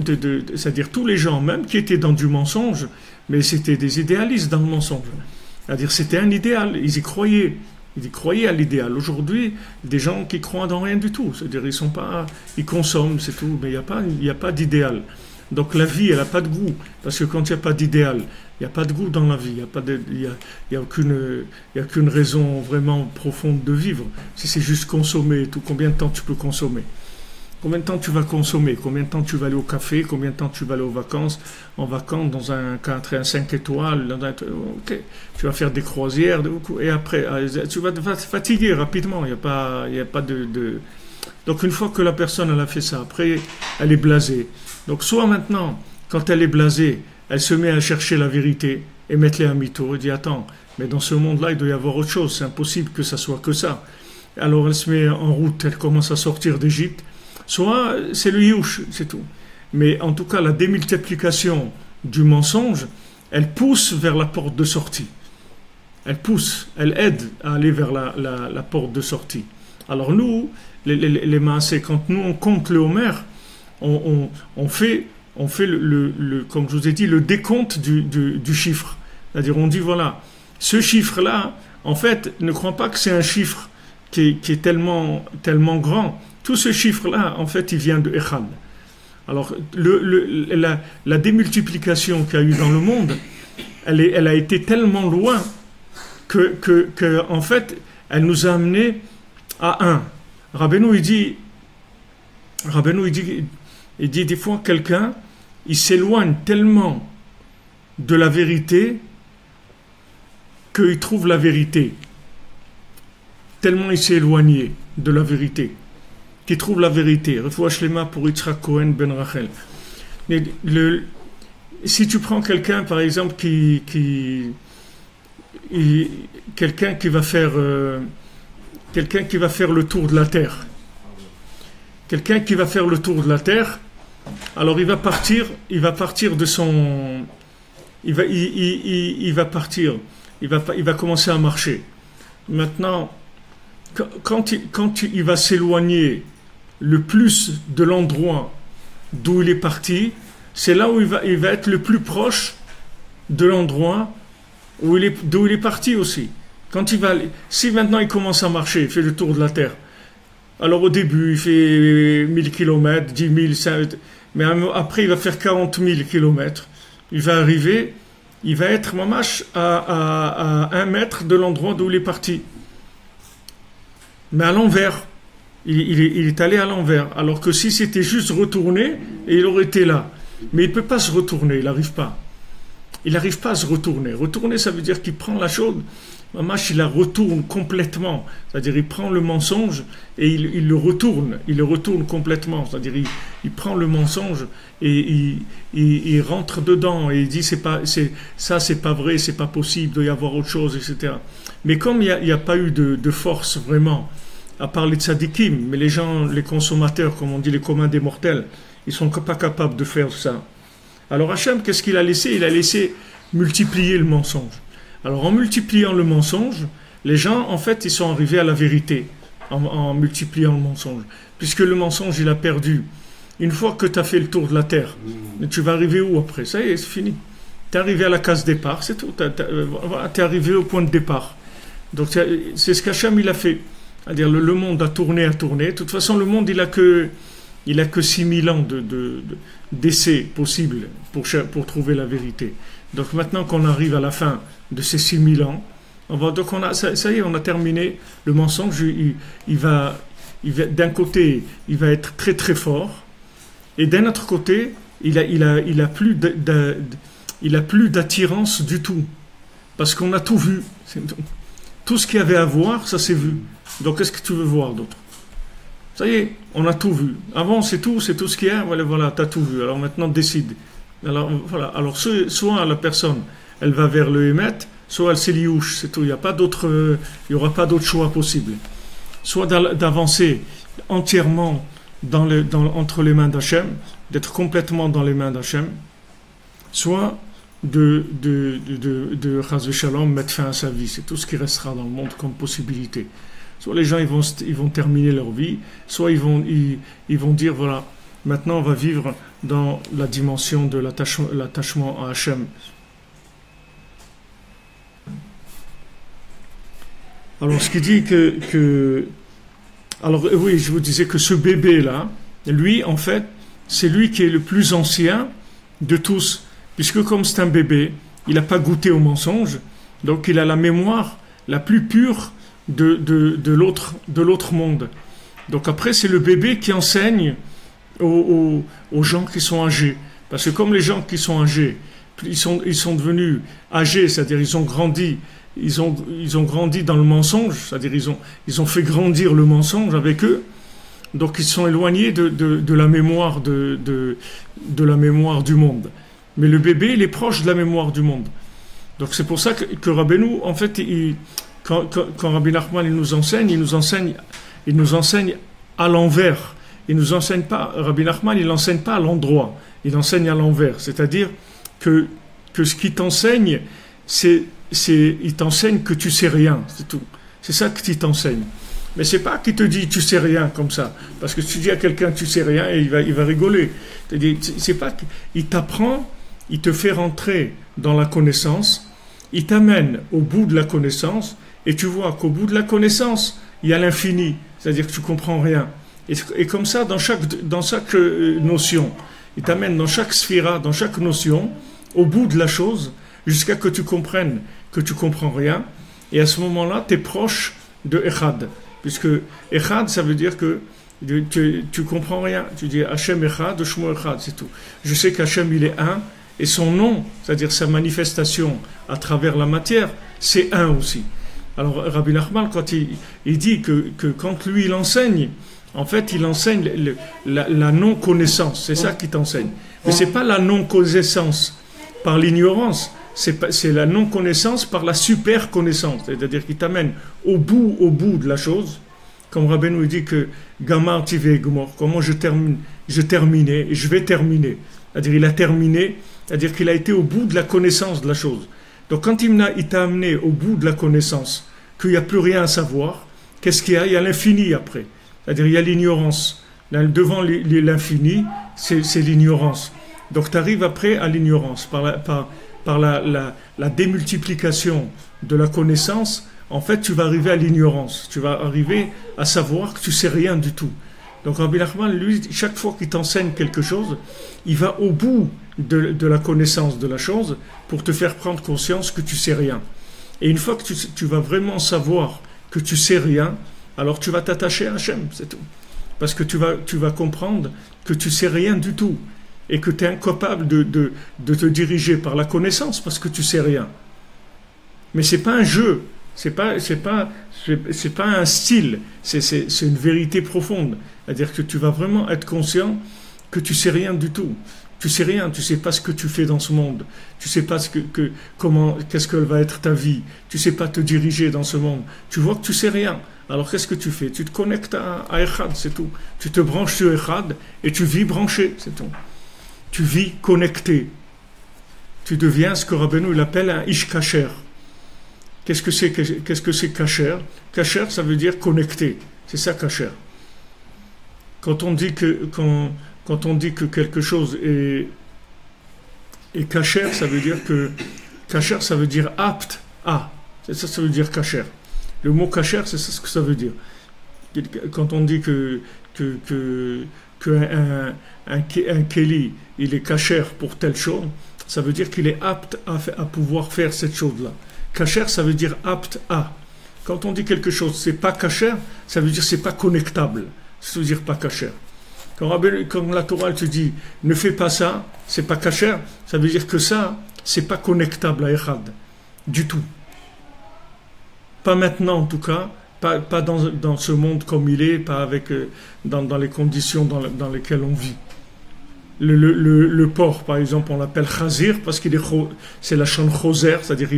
c'est-à-dire tous les gens, même qui étaient dans du mensonge, mais c'était des idéalistes dans le mensonge. C'est-à-dire c'était un idéal, ils y croyaient à l'idéal. Aujourd'hui, des gens qui croient dans rien du tout, c'est-à-dire ils consomment, c'est tout, mais il n'y a pas d'idéal. Donc la vie, elle n'a pas de goût, parce que quand il n'y a pas d'idéal, il n'y a pas de goût dans la vie, il n'y a aucune raison vraiment profonde de vivre. Si c'est juste consommer et tout, combien de temps tu peux consommer? Combien de temps tu vas consommer? Combien de temps tu vas aller au café? Combien de temps tu vas aller en vacances dans un 4 et un 5 étoiles? Okay. Tu vas faire des croisières, et après, tu vas te fatiguer rapidement, il n'y a pas de... Donc une fois que la personne elle a fait ça, après elle est blasée. Donc soit maintenant, quand elle est blasée, elle se met à chercher la vérité et mettre les mytho et dit attends, mais dans ce monde-là il doit y avoir autre chose, c'est impossible que ça soit que ça. Alors elle se met en route, elle commence à sortir d'Égypte. Soit c'est le youch, c'est tout. Mais en tout cas la démultiplication du mensonge, elle pousse vers la porte de sortie. Elle aide à aller vers la porte de sortie. Alors nous, les maasés, quand nous on compte le Homer, on fait comme je vous ai dit, le décompte du chiffre. C'est-à-dire on dit voilà, ce chiffre-là, en fait, ne crois pas que c'est un chiffre qui est tellement grand. Tout ce chiffre-là, en fait, il vient de Echad. Alors la démultiplication qu'il y a eu dans le monde, elle a été tellement loin que en fait, elle nous a amené à un. Rabbeinu, il dit des fois quelqu'un, il s'éloigne tellement de la vérité qu'il trouve la vérité. Tellement il s'est éloigné de la vérité, qu'il trouve la vérité. Refoua Shlema pour Yitzhak Cohen Ben Rachel. Mais si tu prends quelqu'un, par exemple, quelqu'un qui va faire le tour de la terre. Quelqu'un qui va faire le tour de la terre, alors il va partir de son... Il va commencer à marcher. Maintenant, quand il va s'éloigner le plus de l'endroit d'où il est parti, c'est là où il va être le plus proche de l'endroit d'où il est parti aussi. Si maintenant il commence à marcher, il fait le tour de la terre, alors au début il fait 1000 km, 10 000, 5, mais après il va faire 40 000 km, il va arriver, il va être mamash à 1 mètre de l'endroit d'où il est parti. Mais à l'envers, il est allé à l'envers, alors que si c'était juste retourné, il aurait été là. Mais il ne peut pas se retourner, il n'arrive pas. Il n'arrive pas à se retourner. Retourner, ça veut dire qu'il prend la chose, mamash, il la retourne complètement. C'est-à-dire, il prend le mensonge et il le retourne complètement. C'est-à-dire, il prend le mensonge et il rentre dedans et il dit c'est pas vrai, c'est pas possible, il doit y avoir autre chose, etc. Mais comme il n'y a pas eu de force vraiment à part les tzadikim, mais les gens, les consommateurs, comme on dit, les communs des mortels, ils sont pas capables de faire ça. Alors Hachem, qu'est-ce qu'il a laissé? Il a laissé multiplier le mensonge. Alors en multipliant le mensonge, les gens, en fait, ils sont arrivés à la vérité en multipliant le mensonge. Puisque le mensonge, il a perdu. Une fois que tu as fait le tour de la terre, tu vas arriver où après? Ça y est, c'est fini. Tu es arrivé à la case départ, c'est tout. Tu es arrivé au point de départ. Donc c'est ce qu'Hachem il a fait. C'est-à-dire le monde a tourné. De toute façon, le monde, il a que 6000 ans d'essais possibles pour trouver la vérité. Donc maintenant qu'on arrive à la fin de ces 6000 ans, ça y est, on a terminé. Le mensonge, il va d'un côté, il va être très très fort, et d'un autre côté, il a plus d'attirance du tout, parce qu'on a tout vu. Tout ce qu'il y avait à voir, ça s'est vu. Donc qu'est-ce que tu veux voir d'autre? Ça y est, on a tout vu. Avant, c'est tout ce qu'il y a. Voilà, tu as tout vu. Alors maintenant, décide. Alors voilà. Alors soit la personne, elle va vers le Hémet, soit elle s'éliouche, c'est tout. Il n'y aura pas d'autre choix possible. Soit d'avancer entièrement entre les mains d'Hachem, d'être complètement dans les mains d'Hachem, soit de Chas v'Shalom, mettre fin à sa vie. C'est tout ce qui restera dans le monde comme possibilité. Soit les gens ils vont terminer leur vie, soit ils vont dire voilà, maintenant on va vivre dans la dimension de l'attachement à Hachem. Alors ce qui dit alors oui, je vous disais que ce bébé là, lui en fait, c'est lui qui est le plus ancien de tous, puisque comme c'est un bébé, il n'a pas goûté au mensonge, donc il a la mémoire la plus pure de l'autre monde. Donc après, c'est le bébé qui enseigne aux gens qui sont âgés. Parce que comme les gens qui sont âgés, ils sont devenus âgés, c'est-à-dire ils ont grandi dans le mensonge, c'est-à-dire ils ont fait grandir le mensonge avec eux, donc ils sont éloignés de la mémoire de la mémoire du monde. Mais le bébé, il est proche de la mémoire du monde. Donc c'est pour ça que Rabbeinu, en fait, quand Rabbi Nachman il nous enseigne à l'envers. Il nous enseigne pas, Rabbi Nachman, il n'enseigne pas à l'endroit, il enseigne à l'envers. C'est-à-dire que ce qu'il t'enseigne, il t'enseigne que tu sais rien, c'est tout. C'est ça qu'il t'enseigne. Mais c'est pas qu'il te dit tu sais rien comme ça, parce que si tu dis à quelqu'un tu sais rien, et il va rigoler. C'est pas qu'il t'apprend, il te fait rentrer dans la connaissance, il t'amène au bout de la connaissance. Et tu vois qu'au bout de la connaissance, il y a l'infini, c'est-à-dire que tu ne comprends rien. Et comme ça, dans chaque notion, il t'amène dans chaque sphira, dans chaque notion, au bout de la chose, jusqu'à que tu comprennes que tu ne comprends rien. Et à ce moment-là, tu es proche de Echad. Puisque Echad, ça veut dire que tu ne comprends rien. Tu dis Hachem Echad, Shmo Echad, c'est tout. Je sais qu'Hachem, il est un, et son nom, c'est-à-dire sa manifestation à travers la matière, c'est un aussi. Alors Rabbi Nachman, quand il dit que quand lui il enseigne, en fait il enseigne la non-connaissance, c'est ça qu'il t'enseigne. Mais c'est pas la non-connaissance par l'ignorance, c'est la non-connaissance par la super-connaissance, c'est-à-dire qu'il t'amène au bout de la chose, comme Rabbeinu dit que Gamar Tivei Gmor, comment je terminais et je vais terminer, c'est-à-dire il a terminé, c'est-à-dire qu'il a été au bout de la connaissance de la chose. Donc quand il t'a amené au bout de la connaissance, qu'il n'y a plus rien à savoir, qu'est-ce qu'il y a? Il y a l'infini après. C'est-à-dire il y a l'ignorance. Devant l'infini, c'est l'ignorance. Donc tu arrives après à l'ignorance. Par la démultiplication de la connaissance, en fait tu vas arriver à l'ignorance. Tu vas arriver à savoir que tu ne sais rien du tout. Donc Rabbi Nachman, lui, chaque fois qu'il t'enseigne quelque chose, il va au bout de la connaissance de la chose pour te faire prendre conscience que tu sais rien. Et une fois que tu vas vraiment savoir que tu sais rien, alors tu vas t'attacher à Hachem, c'est tout. Parce que tu vas comprendre que tu sais rien du tout et que tu es incapable de te diriger par la connaissance parce que tu sais rien. Mais c'est pas un jeu, c'est pas un style, c'est une vérité profonde. C'est-à-dire que tu vas vraiment être conscient que tu sais rien du tout. Tu sais rien, tu sais pas ce que tu fais dans ce monde. Tu sais pas qu'est-ce que va être ta vie. Tu sais pas te diriger dans ce monde. Tu vois que tu sais rien. Alors qu'est-ce que tu fais? Tu te connectes à Echad, c'est tout. Tu te branches sur Echad et tu vis branché, c'est tout. Tu vis connecté. Tu deviens ce que Rabbeinu il appelle un Ish Kasher. Qu'est-ce que c'est Kasher? Kasher, ça veut dire connecté. C'est ça Kasher. Quand on dit que quelque chose est kasher, ça veut dire que kasher, ça veut dire apte à. C'est ça, ça veut dire kasher. Le mot kasher, c'est ça ce que ça veut dire. Quand on dit un keli, il est kasher pour telle chose, ça veut dire qu'il est apte à pouvoir faire cette chose-là. Kasher, ça veut dire apte à. Quand on dit quelque chose, c'est pas kasher, ça veut dire c'est pas connectable. Ça veut dire pas kasher. Quand la Torah te dit ne fais pas ça, c'est pas kasher, ça veut dire que ça, c'est pas connectable à Echad. Du tout. Pas maintenant en tout cas, pas dans ce monde comme il est, pas avec dans les conditions dans lesquelles on vit. Le porc, par exemple, on l'appelle chazir parce c'est la chaîne choser, c'est-à-dire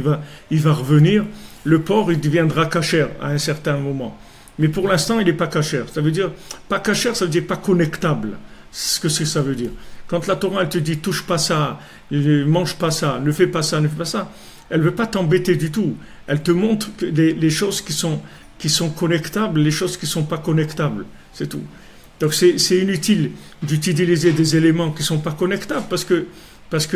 il va revenir. Le porc, il deviendra kasher à un certain moment. Mais pour l'instant, il n'est pas kasher. Ça veut dire, pas kasher, ça veut dire pas connectable. C'est ce que ça veut dire. Quand la Torah, elle te dit, touche pas ça, mange pas ça, ne fais pas ça, ne fais pas ça, elle ne veut pas t'embêter du tout. Elle te montre que les choses qui sont connectables, les choses qui ne sont pas connectables. C'est tout. Donc c'est inutile d'utiliser des éléments qui ne sont pas connectables parce que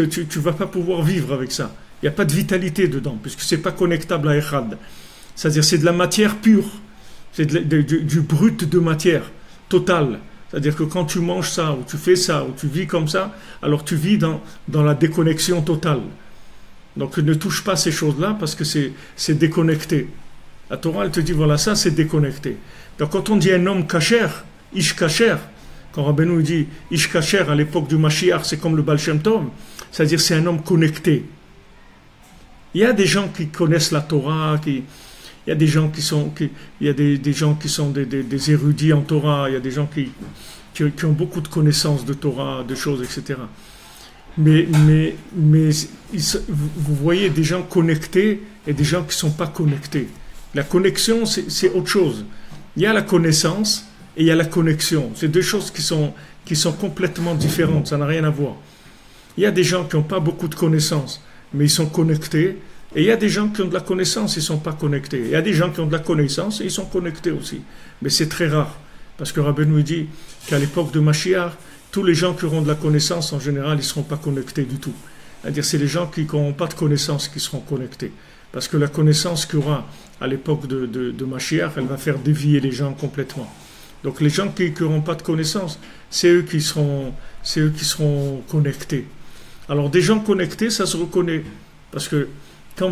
tu ne vas pas pouvoir vivre avec ça. Il n'y a pas de vitalité dedans, puisque ce n'est pas connectable à Echad. C'est-à-dire c'est de la matière pure. C'est du brut de matière, totale. C'est-à-dire que quand tu manges ça, ou tu fais ça, ou tu vis comme ça, alors tu vis dans la déconnexion totale. Donc ne touche pas ces choses-là parce que c'est déconnecté. La Torah, elle te dit, voilà, ça c'est déconnecté. Donc quand on dit un homme kasher, Ish Kasher, quand Rabbeinu dit Ish Kasher à l'époque du Mashiach, c'est comme le Baal Shem Tov, c'est-à-dire c'est un homme connecté. Il y a des gens qui connaissent la Torah, il y a des gens qui sont des érudits en Torah, il y a des gens qui ont beaucoup de connaissances de Torah, de choses, etc. Mais vous voyez des gens connectés et des gens qui ne sont pas connectés. La connexion, c'est autre chose. Il y a la connaissance et il y a la connexion. C'est deux choses qui sont complètement différentes, ça n'a rien à voir. Il y a des gens qui n'ont pas beaucoup de connaissances, mais ils sont connectés. Et il y a des gens qui ont de la connaissance, ils ne sont pas connectés. Il y a des gens qui ont de la connaissance et ils sont connectés aussi. Mais c'est très rare. Parce que Rabbeinu dit qu'à l'époque de Mashiach, tous les gens qui auront de la connaissance, en général, ils ne seront pas connectés du tout. C'est-à-dire c'est les gens qui n'auront pas de connaissance qui seront connectés. Parce que la connaissance qu'il y aura à l'époque de Mashiach, elle va faire dévier les gens complètement. Donc les gens qui n'auront pas de connaissance, c'est eux qui seront connectés. Alors des gens connectés, ça se reconnaît. Parce que quand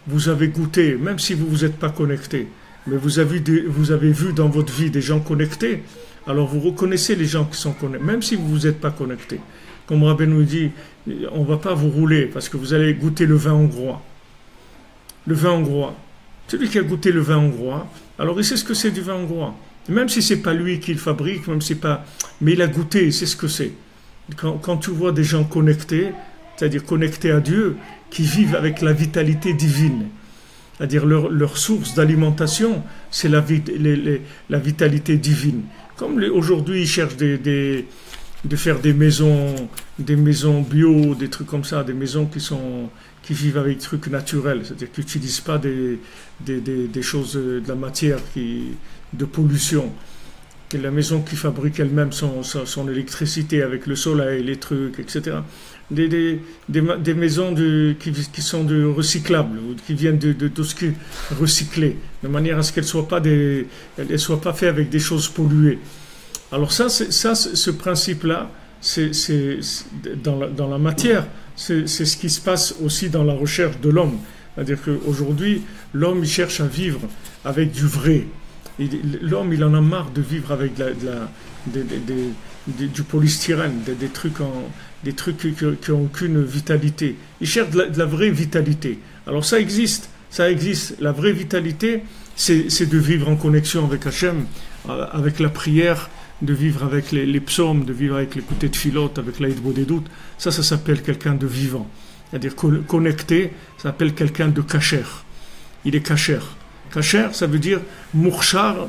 vous avez goûté, même si vous n'êtes pas connecté, mais vous avez vu dans votre vie des gens connectés, alors vous reconnaissez les gens qui sont connectés, même si vous n'êtes pas connecté. Comme Rabbeinu nous dit, on ne va pas vous rouler parce que vous allez goûter le vin hongrois. Le vin hongrois. Celui qui a goûté le vin hongrois, alors il sait ce que c'est du vin hongrois. Même si ce n'est pas lui qui le fabrique, même si pas, mais il a goûté, il sait ce que c'est. Quand tu vois des gens connectés, c'est-à-dire connectés à Dieu, qui vivent avec la vitalité divine. C'est-à-dire leur source d'alimentation, c'est la vitalité divine. Comme aujourd'hui, ils cherchent de faire des maisons bio, des trucs comme ça, des maisons qui vivent avec des trucs naturels, c'est-à-dire qu'ils n'utilisent pas des choses, de la matière de pollution. Et la maison qui fabrique elle-même son électricité avec le soleil, les trucs, etc. Des maisons qui sont recyclables, qui viennent de tout ce qui est recyclé, de manière à ce qu'elles ne soient pas faites avec des choses polluées. Alors ce principe-là, c'est dans la matière, c'est ce qui se passe aussi dans la recherche de l'homme. C'est-à-dire qu'aujourd'hui, l'homme il cherche à vivre avec du vrai. L'homme, il en a marre de vivre avec du polystyrène, des trucs qui n'ont aucune vitalité. Il cherche de la vraie vitalité. Alors ça existe. La vraie vitalité, c'est de vivre en connexion avec Hachem, avec la prière, de vivre avec les psaumes, de vivre avec l'écouté de filote, avec l'aïd bodédout, ça s'appelle quelqu'un de vivant. C'est-à-dire connecté, ça s'appelle quelqu'un de kasher. Il est kasher. Kasher, ça veut dire mourchar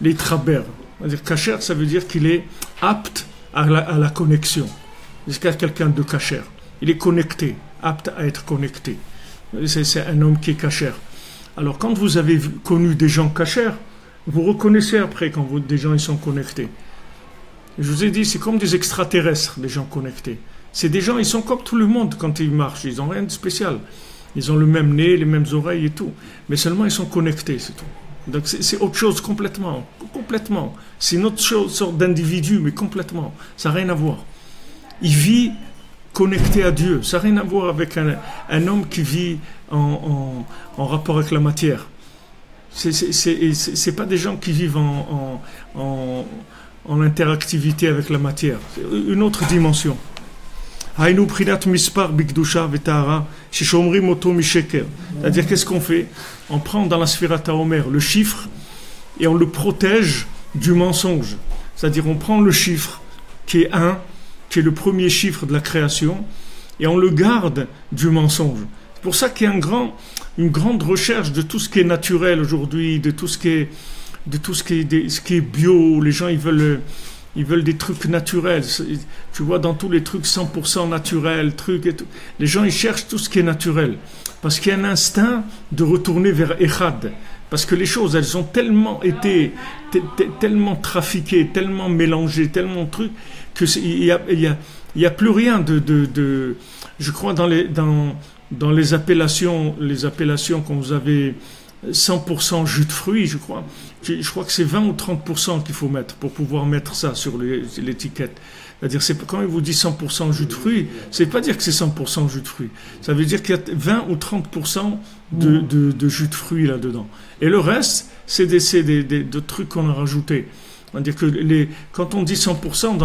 les traber. C'est-à-dire kasher, ça veut dire qu'il est apte à la connexion. C'est quelqu'un de kasher. Il est connecté, apte à être connecté. C'est un homme qui est kasher. Alors quand vous avez connu des gens kasher, vous reconnaissez après quand des gens ils sont connectés. Je vous ai dit, c'est comme des extraterrestres, les gens connectés. C'est des gens, ils sont comme tout le monde quand ils marchent. Ils n'ont rien de spécial. Ils ont le même nez, les mêmes oreilles et tout. Mais seulement ils sont connectés, c'est tout. Donc c'est autre chose complètement. Complètement. C'est une autre sorte d'individu, mais complètement. Ça n'a rien à voir. Il vit connecté à Dieu. Ça n'a rien à voir avec un homme qui vit en rapport avec la matière. C'est pas des gens qui vivent en interactivité avec la matière. C'est une autre dimension. C'est-à-dire, qu'est-ce qu'on fait? On prend dans la Sphirata Omer le chiffre et on le protège du mensonge. C'est-à-dire, on prend le chiffre qui est 1, qui est le premier chiffre de la création, et on le garde du mensonge. C'est pour ça qu'il y a une grande recherche de tout ce qui est naturel aujourd'hui, de tout ce qui est bio. Les gens, ils veulent des trucs naturels. Tu vois, dans tous les trucs 100% naturels, trucs et tout. Les gens, ils cherchent tout ce qui est naturel. Parce qu'il y a un instinct de retourner vers Echad. Parce que les choses, elles ont tellement été, tellement trafiquées, tellement mélangées, tellement de trucs, qu'il y a plus rien de je crois, dans les appellations quand vous avez 100% jus de fruits, je crois que c'est 20 ou 30% qu'il faut mettre pour pouvoir mettre ça sur l'étiquette. C'est-à-dire, quand il vous dit 100% jus de fruits, c'est pas dire que c'est 100% jus de fruits. Ça veut dire qu'il y a 20 ou 30% de jus de fruits là-dedans. Et le reste, c'est de trucs qu'on a rajoutés. C'est-à-dire que quand on dit 100%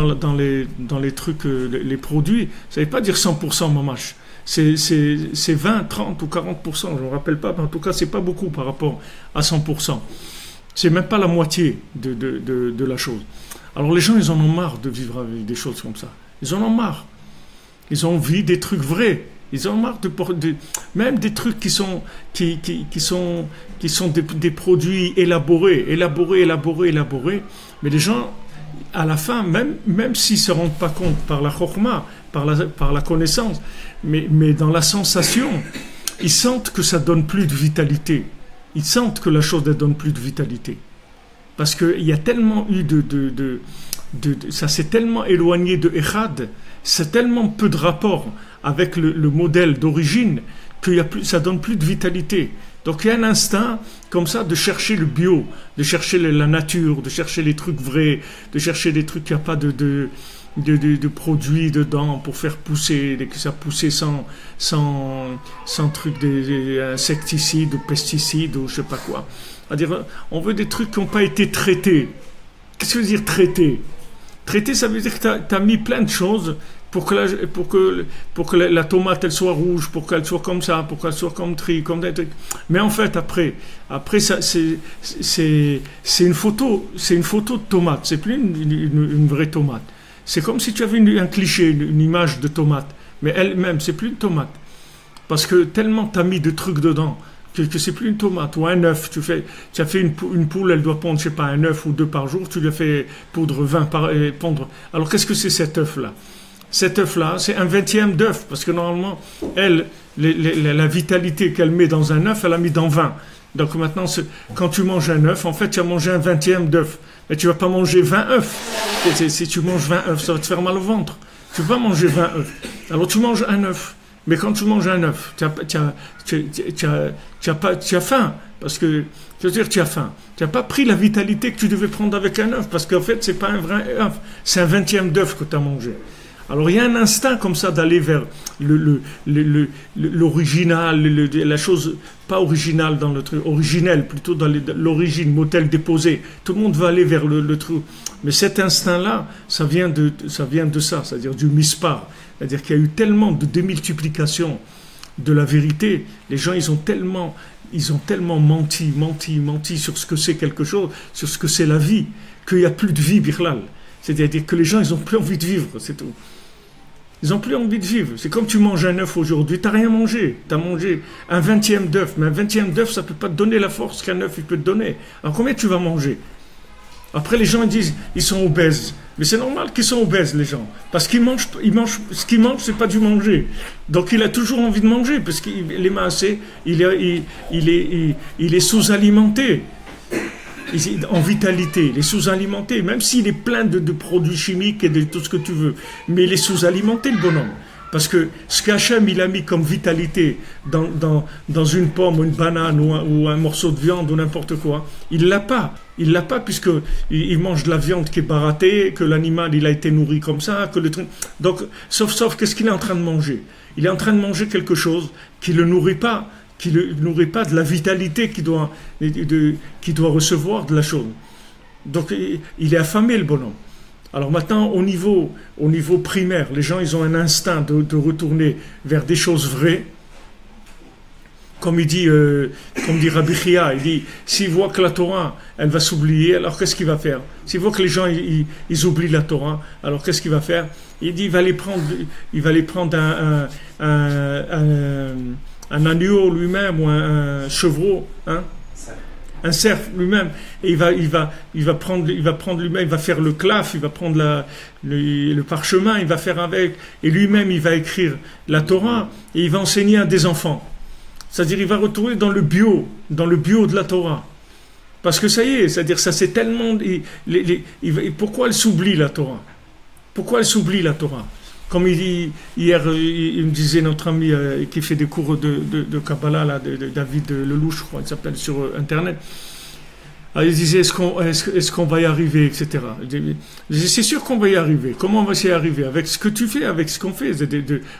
dans les trucs, les produits, ça ne veut pas dire 100% mamache. C'est 20, 30 ou 40%, je ne me rappelle pas, mais en tout cas, c'est pas beaucoup par rapport à 100%. C'est même pas la moitié de la chose. Alors les gens, ils en ont marre de vivre avec des choses comme ça. Ils en ont marre. Ils ont envie des trucs vrais. Ils en ont marre même des trucs qui sont des produits élaborés. Mais les gens, à la fin, même s'ils ne se rendent pas compte par la chokma, par la connaissance, mais dans la sensation, ils sentent que ça donne plus de vitalité. Ils sentent que la chose ne donne plus de vitalité. Parce qu'il y a tellement eu ça s'est tellement éloigné de Echad, c'est tellement peu de rapport avec le modèle d'origine que ça donne plus de vitalité. Donc il y a un instinct comme ça de chercher le bio, de chercher la nature, de chercher les trucs vrais, de chercher des trucs qui n'ont pas de produits dedans pour faire pousser, que ça pousse sans trucs d'insecticides ou pesticides ou je sais pas quoi. C'est-à-dire, on veut des trucs qui n'ont pas été traités. Qu'est-ce que ça veut dire traiter? Traiter, ça veut dire que tu as mis plein de choses pour que la tomate elle soit rouge, pour qu'elle soit comme ça, pour qu'elle soit comme comme des trucs. Mais en fait, après ça, c'est une photo de tomate. C'est plus une vraie tomate. C'est comme si tu avais un cliché, une image de tomate, mais elle-même, c'est plus une tomate, parce que tellement tu as mis de trucs dedans que c'est plus une tomate. Ou un œuf, tu as fait une poule, elle doit pondre, je sais pas, un œuf ou 2 par jour, tu lui as fait pondre. Alors qu'est-ce que c'est cet œuf-là? Cet œuf-là, c'est un 20e d'œuf, parce que normalement, la vitalité qu'elle met dans un œuf, elle a mis dans 20. Donc maintenant, quand tu manges un œuf, en fait, tu as mangé un 20e d'œuf. Mais tu ne vas pas manger 20 œufs. Si tu manges 20 œufs, ça va te faire mal au ventre. Tu ne peux pas manger 20 œufs. Alors tu manges un œuf. Mais quand tu manges un œuf, tu as faim. Parce que, je veux dire, tu as faim. Tu n'as pas pris la vitalité que tu devais prendre avec un œuf. Parce qu'en fait, ce n'est pas un vrai œuf. C'est un 20e d'œuf que tu as mangé. Alors il y a un instinct comme ça d'aller vers l'original, la chose pas originale dans le truc, originelle plutôt dans l'origine, motel déposé. Tout le monde va aller vers le truc. Mais cet instinct-là, ça vient de ça, c'est-à-dire du mispar. C'est-à-dire qu'il y a eu tellement de démultiplication de la vérité. Les gens, ils ont tellement menti sur ce que c'est quelque chose, sur ce que c'est la vie, qu'il n'y a plus de vie, birlal. C'est-à-dire que les gens, ils n'ont plus envie de vivre, c'est tout. Ils n'ont plus envie de vivre. C'est comme tu manges un œuf aujourd'hui, tu n'as rien mangé. Tu as mangé un 20e d'œuf, mais un 20e d'œuf, ça ne peut pas te donner la force qu'un œuf il peut te donner. Alors combien tu vas manger? Après, les gens ils disent ils sont obèses. Mais c'est normal qu'ils sont obèses, les gens. Parce qu'ils mangent, ce qu'ils mangent, c'est pas du manger. Donc il a toujours envie de manger, parce qu'il est massé, il est sous-alimenté. En vitalité, il est sous-alimenté, même s'il est plein de produits chimiques et de tout ce que tu veux. Mais il est sous-alimenté, le bonhomme. Parce que ce qu'Hachem il a mis comme vitalité dans une pomme ou une banane ou un morceau de viande ou n'importe quoi, il l'a pas. Il l'a pas puisqu'il mange de la viande qui est barattée, que l'animal il a été nourri comme ça, que le truc. Donc, sauf qu'est-ce qu'il est en train de manger? Il est en train de manger quelque chose qui ne le nourrit pas, de la vitalité qu'il doit recevoir de la chose. Donc, il est affamé, le bonhomme. Alors maintenant, au niveau primaire, les gens, ils ont un instinct de retourner vers des choses vraies. Comme dit Rabbi Chia, il dit, s'il voit que la Torah, elle va s'oublier, alors qu'est-ce qu'il va faire? S'il voit que les gens, ils oublient la Torah, alors qu'est-ce qu'il va faire? Il dit, il va les prendre un agneau lui-même ou un chevreau, hein? Un cerf lui-même, et il va prendre lui-même, il va faire le claf, il va prendre le parchemin, il va faire avec, et lui-même il va écrire la Torah, et il va enseigner à des enfants. C'est-à-dire il va retourner dans le bio de la Torah. Parce que ça y est, c'est-à-dire ça c'est tellement... pourquoi elle s'oublie la Torah? Pourquoi elle s'oublie la Torah? Comme il dit, hier, il me disait notre ami qui fait des cours de Kabbalah, là, de David Lelouch, je crois, il s'appelle sur Internet. Alors, il disait, est-ce qu'on va y arriver, etc. Je disais, c'est sûr qu'on va y arriver. Comment on va y arriver? Avec ce que tu fais, avec ce qu'on fait,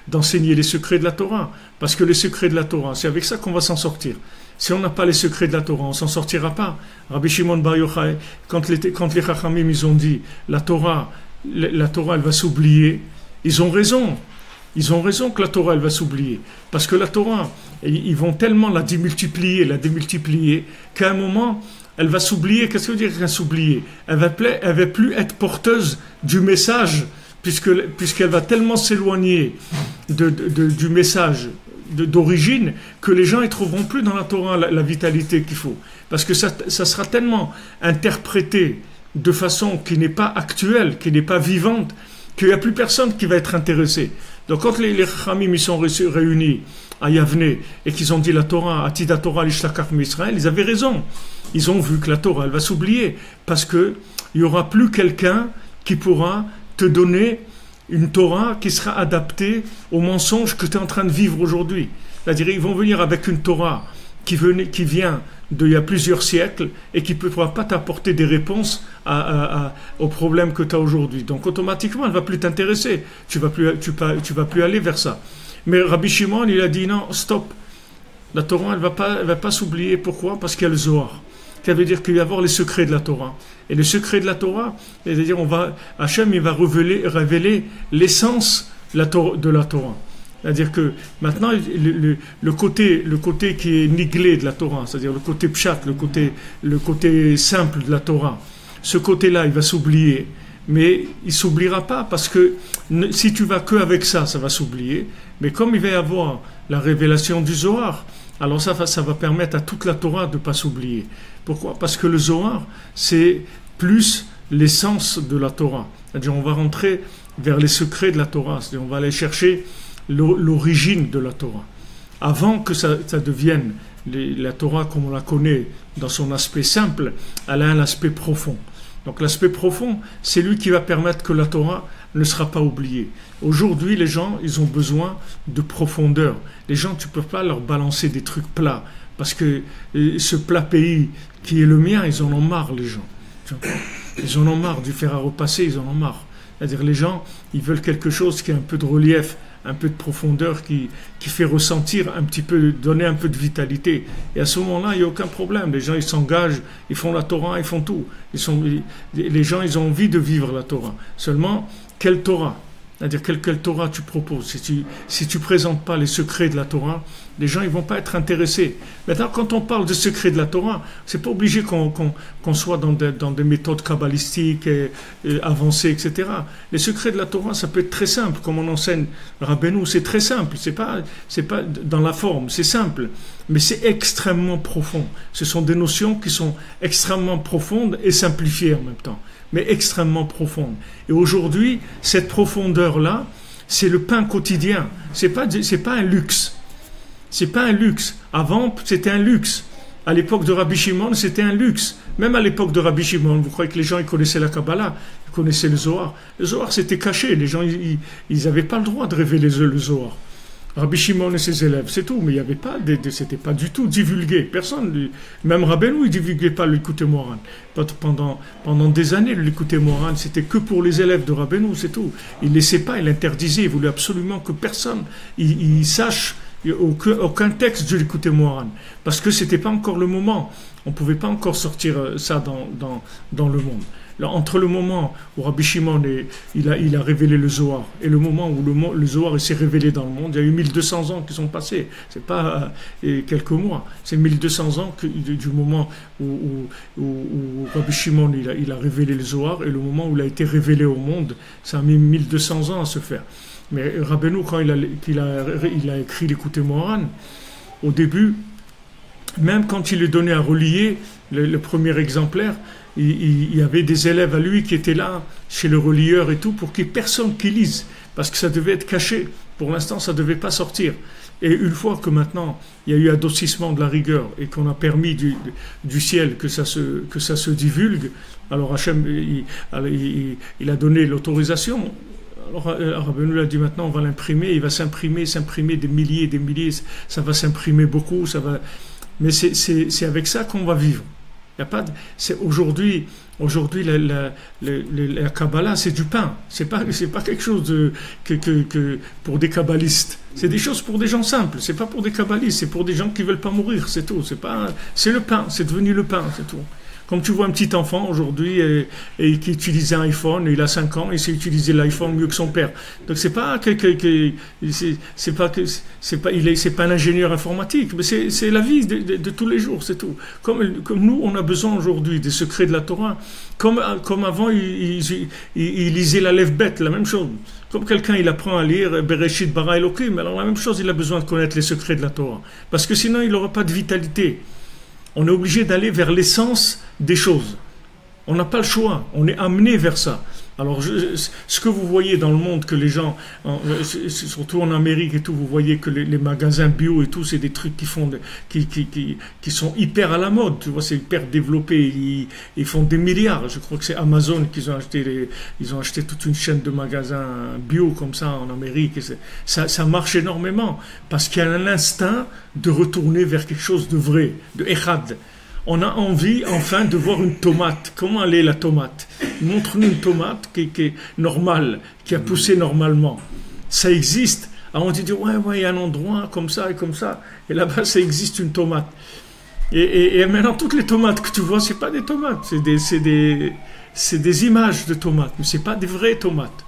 d'enseigner les secrets de la Torah. Parce que les secrets de la Torah, c'est avec ça qu'on va s'en sortir. Si on n'a pas les secrets de la Torah, on ne s'en sortira pas. Rabbi Shimon Bar Yochai, quand les Chachamim, ils ont dit, la Torah, elle va s'oublier, ils ont raison. Ils ont raison que la Torah, elle va s'oublier. Parce que la Torah, ils vont tellement la démultiplier, qu'à un moment, elle va s'oublier. Qu'est-ce que veut dire qu'elle va s'oublier? Elle va plus être porteuse du message, puisqu'elle va tellement s'éloigner du message d'origine, que les gens ne trouveront plus dans la Torah la vitalité qu'il faut. Parce que ça sera tellement interprété de façon qui n'est pas actuelle, qui n'est pas vivante, qu'il n'y a plus personne qui va être intéressé. Donc quand les Chachamim ils sont réunis à Yavne et qu'ils ont dit la Torah, Atida Torah l'Ishlakach Israël, ils avaient raison. Ils ont vu que la Torah, elle va s'oublier parce qu'il n'y aura plus quelqu'un qui pourra te donner une Torah qui sera adaptée au mensonge que tu es en train de vivre aujourd'hui. C'est-à-dire ils vont venir avec une Torah qui vient d'il y a plusieurs siècles et qui ne pourra pas t'apporter des réponses aux problèmes que tu as aujourd'hui. Donc automatiquement, elle ne va plus t'intéresser. Tu vas plus aller vers ça. Mais Rabbi Shimon, il a dit non, stop. La Torah, elle va pas s'oublier. Pourquoi? Parce qu'il y a le Zohar. Ça veut dire qu'il va y avoir les secrets de la Torah. Et le secret de la Torah, c'est-à-dire Hachem, il va révéler l'essence de la Torah. C'est-à-dire que maintenant, le côté qui est niglé de la Torah, c'est-à-dire le côté pshat, le côté simple de la Torah, ce côté-là, il va s'oublier. Mais il ne s'oubliera pas parce que si tu vas que avec ça, ça va s'oublier. Mais comme il va y avoir la révélation du Zohar, alors ça va permettre à toute la Torah de ne pas s'oublier. Pourquoi? Parce que le Zohar, c'est plus l'essence de la Torah. C'est-à-dire on va rentrer vers les secrets de la Torah. C'est-à-dire on va aller chercher l'origine de la Torah. Avant que ça devienne la Torah comme on la connaît dans son aspect simple, elle a un aspect profond. Donc l'aspect profond, c'est lui qui va permettre que la Torah ne sera pas oubliée. Aujourd'hui, les gens, ils ont besoin de profondeur. Les gens, tu ne peux pas leur balancer des trucs plats. Parce que ce plat pays qui est le mien, ils en ont marre, les gens. Ils en ont marre du fer à repasser, ils en ont marre. C'est-à-dire les gens, ils veulent quelque chose qui a un peu de relief, un peu de profondeur, qui fait ressentir un petit peu, donner un peu de vitalité. Et à ce moment-là, il n'y a aucun problème. Les gens, ils s'engagent, ils font la Torah, ils font tout. Les gens, ils ont envie de vivre la Torah. Seulement, quelle Torah? C'est-à-dire quelle Torah tu proposes? Si tu ne présentes pas les secrets de la Torah, Les gens, ils vont pas être intéressés. Maintenant, quand on parle de secret de la Torah, c'est pas obligé qu'on soit dans des méthodes kabbalistiques avancées, etc. Les secrets de la Torah, ça peut être très simple, comme on enseigne Rabbeinu, c'est très simple. C'est pas dans la forme, c'est simple, mais c'est extrêmement profond. Ce sont des notions qui sont extrêmement profondes et simplifiées en même temps, mais extrêmement profondes. Et aujourd'hui, cette profondeur-là, c'est le pain quotidien. C'est pas un luxe. C'est pas un luxe. Avant, c'était un luxe. À l'époque de Rabbi Shimon, c'était un luxe. Même à l'époque de Rabbi Shimon, vous croyez que les gens ils connaissaient la Kabbalah, ils connaissaient le Zohar. Le Zohar, c'était caché. Les gens, ils n'avaient pas le droit de révéler le Zohar. Rabbi Shimon et ses élèves, c'est tout. Mais il y avait pas, c'était pas du tout divulgué. Personne, même Rabbeinu, il divulguait pas l'Likutei Moharan. Pendant des années, le Likutei Moharan, c'était que pour les élèves de Rabbeinu, c'est tout. Il laissait pas, il interdisait. Il voulait absolument que personne, il sache aucun texte du Likutei Moharan. Parce que c'était pas encore le moment. On pouvait pas encore sortir ça dans le monde. Là, entre le moment où Rabbi Shimon il a révélé le Zohar et le moment où le Zohar s'est révélé dans le monde, il y a eu 1200 ans qui sont passés. C'est pas quelques mois. C'est 1200 ans du moment où Rabbi Shimon il a révélé le Zohar et le moment où il a été révélé au monde. Ça a mis 1200 ans à se faire. Mais Rabbeinu, quand il a écrit l'Likutei Moharan, au début, même quand il est donné à relier le premier exemplaire, il y avait des élèves à lui qui étaient là, chez le relieur et tout, pour qu'il n'y ait personne qui lise, parce que ça devait être caché. Pour l'instant, ça ne devait pas sortir. Et une fois que maintenant, il y a eu adoucissement de la rigueur et qu'on a permis du ciel que ça se divulgue, alors Hachem, il a donné l'autorisation. Alors Rabbeinu a dit maintenant on va l'imprimer, il va s'imprimer des milliers, ça va s'imprimer beaucoup, mais c'est avec ça qu'on va vivre. Il y a pas aujourd'hui la Kabbalah c'est du pain, c'est pas quelque chose que pour des kabbalistes, c'est des choses pour des gens simples, c'est pas pour des kabbalistes, c'est pour des gens qui veulent pas mourir, c'est tout, c'est le pain, c'est devenu le pain, c'est tout. Comme tu vois un petit enfant aujourd'hui et qui utilise un iPhone, il a 5 ans, il sait utiliser l'iPhone mieux que son père. Donc c'est pas un ingénieur informatique, mais c'est la vie de tous les jours, c'est tout. Comme nous, on a besoin aujourd'hui des secrets de la Torah. Comme avant, il lisait la lèvre bête, la même chose. Comme quelqu'un, il apprend à lire Bereshit bara Elokim, alors la même chose, il a besoin de connaître les secrets de la Torah. Parce que sinon, il n'aura pas de vitalité. On est obligé d'aller vers l'essence des choses. On n'a pas le choix, on est amené vers ça. Alors, ce que vous voyez dans le monde, que les gens, surtout en Amérique et tout, vous voyez que les magasins bio et tout, c'est des trucs qui sont hyper à la mode, tu vois, c'est hyper développé, ils font des milliards. Je crois que c'est Amazon qu'ils ont ils ont acheté toute une chaîne de magasins bio comme ça en Amérique. Et ça marche énormément parce qu'il y a un instinct de retourner vers quelque chose de vrai, de Echad. On a envie, enfin, de voir une tomate. Comment elle est, la tomate? Montre-nous une tomate qui est normale, qui a poussé normalement. Ça existe. Alors on dit, ouais, il y a un endroit comme ça et comme ça. Et là-bas, ça existe une tomate. Et maintenant, toutes les tomates que tu vois, c'est pas des tomates. C'est des images de tomates. Mais c'est pas des vraies tomates.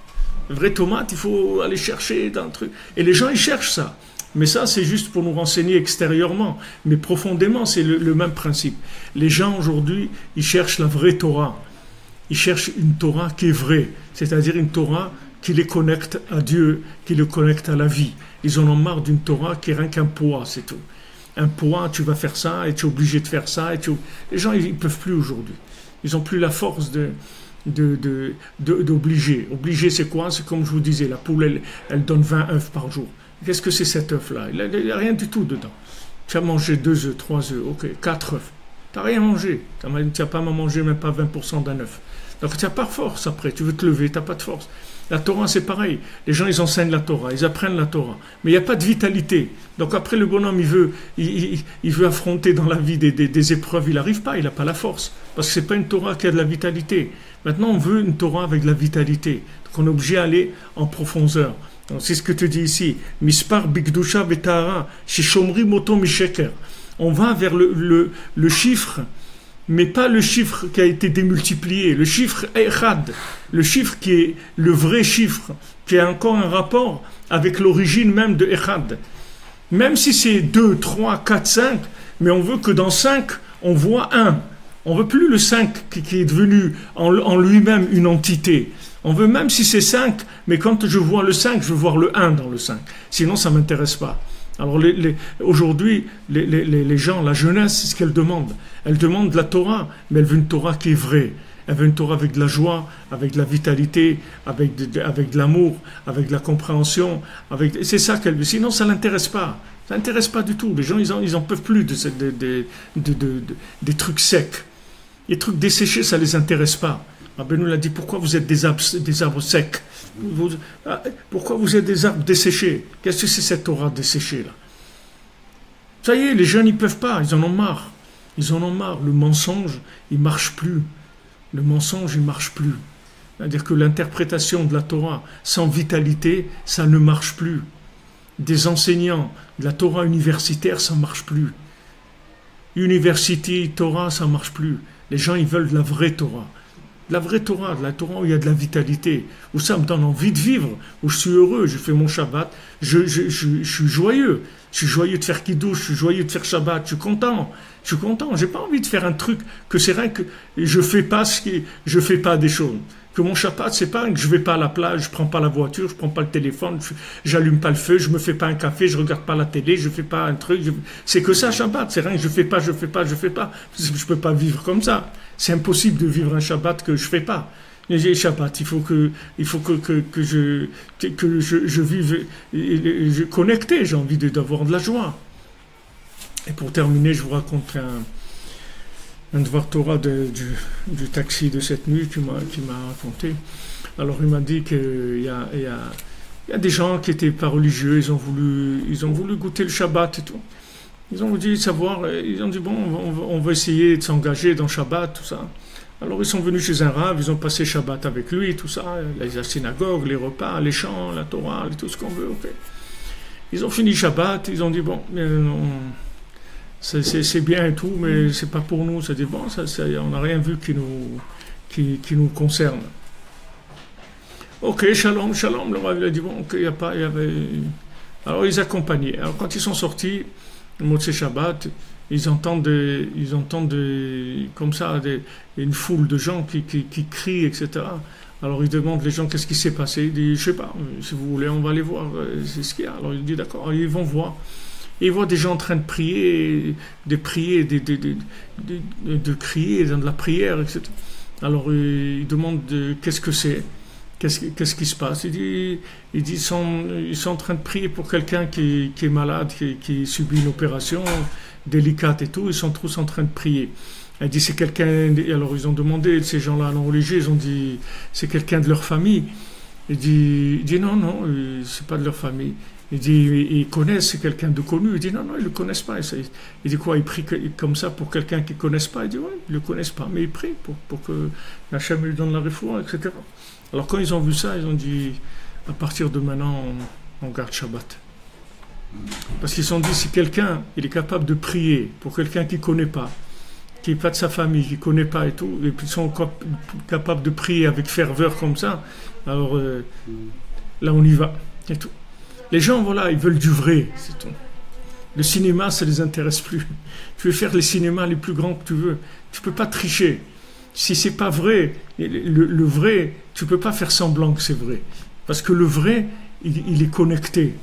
Les vraies tomates, il faut aller chercher dans un truc. Et les gens, ils cherchent ça. Mais ça, c'est juste pour nous renseigner extérieurement. Mais profondément, c'est le même principe. Les gens, aujourd'hui, ils cherchent la vraie Torah. Ils cherchent une Torah qui est vraie. C'est-à-dire une Torah qui les connecte à Dieu, qui les connecte à la vie. Ils en ont marre d'une Torah qui est rien qu'un poids, c'est tout. Un poids, tu vas faire ça, et tu es obligé de faire ça. Les gens, ils ne peuvent plus aujourd'hui. Ils n'ont plus la force d'obliger. Obliger, c'est quoi? C'est comme je vous disais, la poule, elle donne 20 œufs par jour. Qu'est-ce que c'est cet œuf-là? Il n'y a rien du tout dedans. Tu as mangé 2 œufs, 3 œufs, ok, 4 œufs. Tu n'as rien mangé. Tu n'as pas mangé même pas 20% d'un œuf. Donc tu n'as pas de force après. Tu veux te lever, tu n'as pas de force. La Torah, c'est pareil. Les gens, ils enseignent la Torah, ils apprennent la Torah. Mais il n'y a pas de vitalité. Donc après, le bonhomme, il veut affronter dans la vie des épreuves. Il n'arrive pas, il n'a pas la force. Parce que ce n'est pas une Torah qui a de la vitalité. Maintenant, on veut une Torah avec de la vitalité. Donc on est obligé d'aller en profondeur. Donc, c'est ce que te dit ici. Mispar bigdusha vetara shishomri moto misheker. On va vers le chiffre, mais pas le chiffre qui a été démultiplié. Le chiffre echad, le chiffre qui est le vrai chiffre, qui a encore un rapport avec l'origine même de echad. Même si c'est 2, 3, 4, 5, mais on veut que dans 5, on voit 1. On veut plus le 5 qui est devenu en lui-même une entité. On veut même si c'est 5, mais quand je vois le 5, je veux voir le 1 dans le 5. Sinon, ça ne m'intéresse pas. Alors aujourd'hui, les gens, la jeunesse, c'est ce qu'elle demande. Elle demande la Torah, mais elle veut une Torah qui est vraie. Elle veut une Torah avec de la joie, avec de la vitalité, avec de l'amour, avec de la compréhension. C'est ça qu'elle veut. Sinon, ça ne l'intéresse pas. Ça ne l'intéresse pas du tout. Les gens, ils en peuvent plus des trucs secs. Les trucs desséchés, ça ne les intéresse pas. Rabbeinu l'a dit, pourquoi vous êtes des arbres secs? Pourquoi vous êtes des arbres desséchés? Qu'est-ce que c'est cette Torah desséchée là? Ça y est, les jeunes, ils ne peuvent pas, ils en ont marre. Ils en ont marre. Le mensonge, il ne marche plus. Le mensonge, il ne marche plus. C'est-à-dire que l'interprétation de la Torah sans vitalité, ça ne marche plus. Des enseignants de la Torah universitaire, ça ne marche plus. University, Torah, ça ne marche plus. Les gens, ils veulent de la vraie Torah. De la vraie Torah, de la Torah où il y a de la vitalité, où ça me donne envie de vivre, où je suis heureux, je fais mon Shabbat, je suis joyeux. Je suis joyeux de faire Kiddush, je suis joyeux de faire Shabbat, je suis content. J'ai pas envie de faire un truc que c'est rien que je fais pas des choses. Que mon Shabbat, c'est pas que je vais pas à la plage, je prends pas la voiture, je prends pas le téléphone, j'allume pas le feu, je me fais pas un café, je regarde pas la télé, je fais pas un truc. C'est que ça, Shabbat, c'est rien que je fais pas. Je peux pas vivre comme ça. C'est impossible de vivre un Shabbat que je fais pas. Les Shabbat, il faut que je vive connecté, j'ai envie d'avoir de la joie. Et pour terminer, je vous raconte un devoir Torah du taxi de cette nuit qui m'a raconté. Alors il m'a dit qu'il y a des gens qui n'étaient pas religieux, ils ont voulu goûter le Shabbat et tout. Ils ont voulu savoir, ils ont dit bon, on va essayer de s'engager dans Shabbat, tout ça. Alors ils sont venus chez un rav, ils ont passé Shabbat avec lui, tout ça, la synagogue, les repas, les chants, la Torah, tout ce qu'on veut. Okay. Ils ont fini Shabbat, ils ont dit bon, c'est bien et tout, mais c'est pas pour nous. C'est bon, on n'a rien vu qui nous concerne. Ok, shalom, le rav a dit bon, il y avait. Alors ils accompagnaient. Alors quand ils sont sortis, le Motzei Shabbat, ils entendent comme ça une foule de gens qui crient, etc. Alors ils demandent les gens qu'est-ce qui s'est passé. Ils disent je sais pas, si vous voulez on va aller voir, c'est ce qu'il y a. Alors ils disent d'accord, ils vont voir. Et ils voient des gens en train de prier, de crier dans de la prière, etc. Alors ils demandent qu'est-ce que c'est, qu'est-ce qui se passe. Ils sont en train de prier pour quelqu'un qui est malade, qui subit une opération délicate et tout. Ils sont tous en train de prier. Elle dit c'est quelqu'un. Alors ils ont demandé, ces gens-là non religieux, ils ont dit c'est quelqu'un de leur famille. Il dit non, c'est pas de leur famille. Il dit ils connaissent, c'est quelqu'un de connu. Il dit non, ils le connaissent pas. Il dit quoi, ils prient comme ça pour quelqu'un qu'ils connaissent pas. Il dit ouais, ils le connaissent pas, mais ils prient pour que Hachem lui donne la réfoua, etc. Alors quand ils ont vu ça, ils ont dit à partir de maintenant on garde Shabbat. Parce qu'ils se sont dit si quelqu'un il est capable de prier pour quelqu'un qu'il connaît pas, qui n'est pas de sa famille, qui ne connaît pas et tout, et puis ils sont capables de prier avec ferveur comme ça, alors là on y va et tout. Les gens, voilà, ils veulent du vrai, c'est tout. Le cinéma, ça ne les intéresse plus. Tu veux faire les cinémas les plus grands que tu veux. Tu ne peux pas tricher. Si ce n'est pas vrai, le vrai, tu ne peux pas faire semblant que c'est vrai. Parce que le vrai, il est connecté.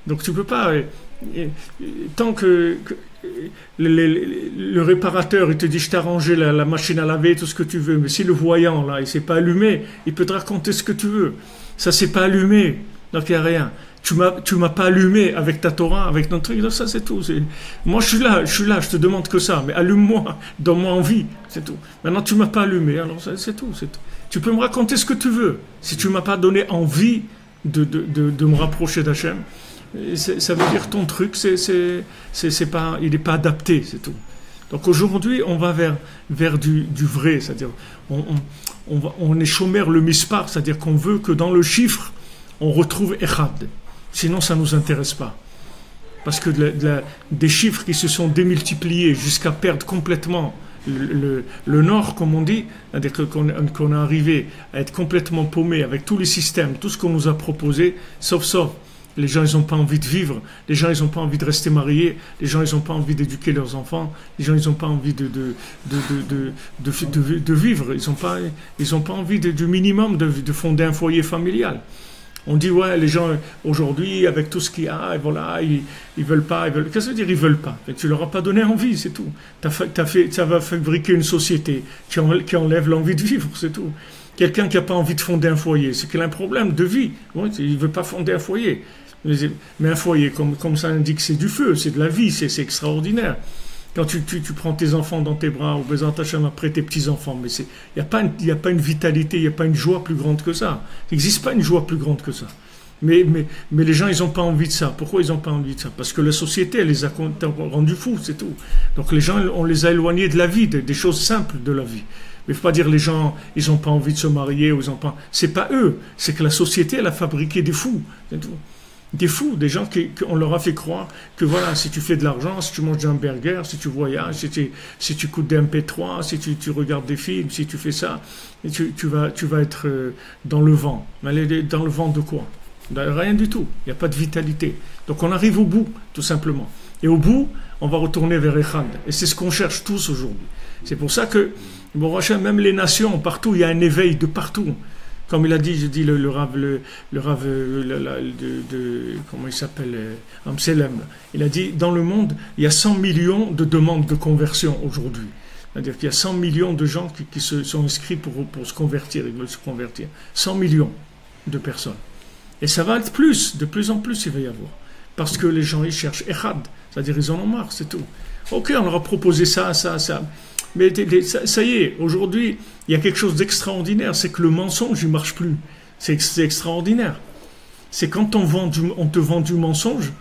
Donc tu ne peux pas... tant que le réparateur, il te dit, je t'ai arrangé la machine à laver, tout ce que tu veux, mais si le voyant, là, il ne s'est pas allumé, il peut te raconter ce que tu veux. Ça ne s'est pas allumé, donc il n'y a rien. Tu m'as pas allumé avec ta Torah, avec notre truc, donc ça c'est tout. Moi je suis là, je te demande que ça, mais allume-moi, donne-moi envie, c'est tout. Maintenant tu m'as pas allumé, alors c'est tout. Tu peux me raconter ce que tu veux. Si tu m'as pas donné envie de me rapprocher d'Hachem, ça veut dire ton truc, c'est pas, il n'est pas adapté, c'est tout. Donc aujourd'hui on va vers du vrai, c'est-à-dire on est chômeur le mispar, c'est-à-dire qu'on veut que dans le chiffre on retrouve Echad. Sinon, ça ne nous intéresse pas. Parce que des chiffres qui se sont démultipliés jusqu'à perdre complètement le nord, comme on dit, c'est-à-dire qu'on est arrivé à être complètement paumé avec tous les systèmes, tout ce qu'on nous a proposé, sauf Les gens, ils n'ont pas envie de vivre. Les gens, ils n'ont pas envie de rester mariés. Les gens, ils n'ont pas envie d'éduquer leurs enfants. Les gens, ils n'ont pas envie de vivre. Ils n'ont pas envie du minimum de fonder un foyer familial. On dit, ouais, les gens, aujourd'hui, avec tout ce qu'il y a, et voilà, ils veulent pas. Qu'est-ce que ça veut dire, ils veulent pas? Tu leur as pas donné envie, c'est tout. Ça va fabriquer une société qui enlève l'envie de vivre, c'est tout. Quelqu'un qui n'a pas envie de fonder un foyer, c'est qu'il a un problème de vie. Ouais, il ne veut pas fonder un foyer. Mais un foyer, comme ça indique, c'est du feu, c'est de la vie, c'est extraordinaire. Quand tu prends tes enfants dans tes bras, ou Bezrat Hashem après tes petits-enfants, mais il n'y a pas une vitalité, il n'y a pas une joie plus grande que ça. Il n'existe pas une joie plus grande que ça. Mais les gens, ils n'ont pas envie de ça. Pourquoi ils n'ont pas envie de ça? Parce que la société, elle les a rendus fous, c'est tout. Donc les gens, on les a éloignés de la vie, des choses simples de la vie. Mais il ne faut pas dire les gens, ils n'ont pas envie de se marier, ou ils n'ont pas. C'est pas eux, c'est que la société, elle a fabriqué des fous, c'est tout. Des fous, des gens qu'on leur a fait croire que voilà, si tu fais de l'argent, si tu manges des hamburgers, si tu voyages, si tu écoutes des MP3, si tu regardes des films, si tu fais ça, tu vas être dans le vent. Mais dans le vent de quoi? Rien du tout. Il n'y a pas de vitalité. Donc on arrive au bout, tout simplement. Et au bout, on va retourner vers Echad. Et c'est ce qu'on cherche tous aujourd'hui. C'est pour ça que, bon, même les nations, partout, il y a un éveil de partout. Comme il a dit, je dis le Rav comment il s'appelle, Amselem, il a dit, dans le monde, il y a 100 millions de demandes de conversion aujourd'hui. C'est-à-dire qu'il y a 100 millions de gens qui se sont inscrits pour se convertir, ils veulent se convertir. 100 millions de personnes. Et ça va être plus, de plus en plus il va y avoir. Parce que les gens, ils cherchent Echad, c'est-à-dire ils en ont marre, c'est tout. Ok, on leur a proposé ça. Mais ça y est, aujourd'hui, il y a quelque chose d'extraordinaire, c'est que le mensonge, il ne marche plus. C'est extraordinaire. C'est quand on te vend du mensonge,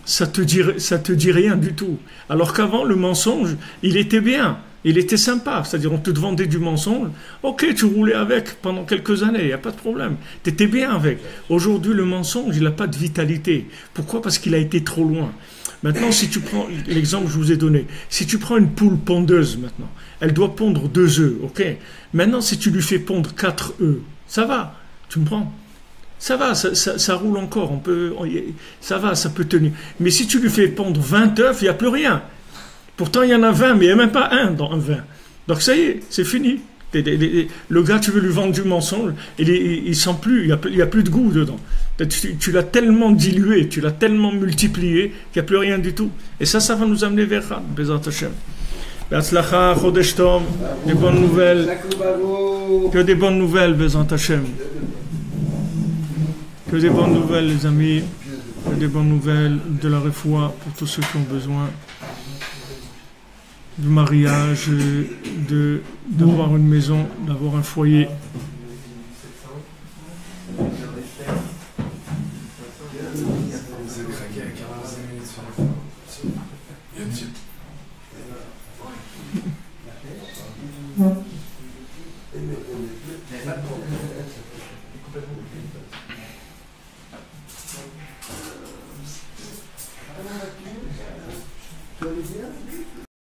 ça te dit rien du tout. Alors qu'avant, le mensonge, il était bien, il était sympa. C'est-à-dire, on te vendait du mensonge, ok, tu roulais avec pendant quelques années, il n'y a pas de problème. Tu étais bien avec. Aujourd'hui, le mensonge, il n'a pas de vitalité. Pourquoi? Parce qu'il a été trop loin. Maintenant, si tu prends l'exemple que je vous ai donné, si tu prends une poule pondeuse maintenant, elle doit pondre 2 œufs, ok? Maintenant, si tu lui fais pondre 4 œufs, ça va, tu me prends? Ça va, ça roule encore, ça va, ça peut tenir. Mais si tu lui fais pondre 20 œufs, il n'y a plus rien. Pourtant, il y en a 20, mais il n'y a même pas un dans un 20. Donc ça y est, c'est fini. Le gars, tu veux lui vendre du mensonge, il sent plus, il n'y a plus de goût dedans. Tu l'as tellement dilué, tu l'as tellement multiplié qu'il n'y a plus rien du tout. Et ça va nous amener vers Bezrat Hashem. Be'atzlacha, Chodesh Tov, des bonnes nouvelles. Que des bonnes nouvelles, Bezrat Hashem. Que des bonnes nouvelles, les amis. Que des bonnes nouvelles de la refoua pour tous ceux qui ont besoin du mariage, d'avoir une maison, d'avoir un foyer. Bien sûr.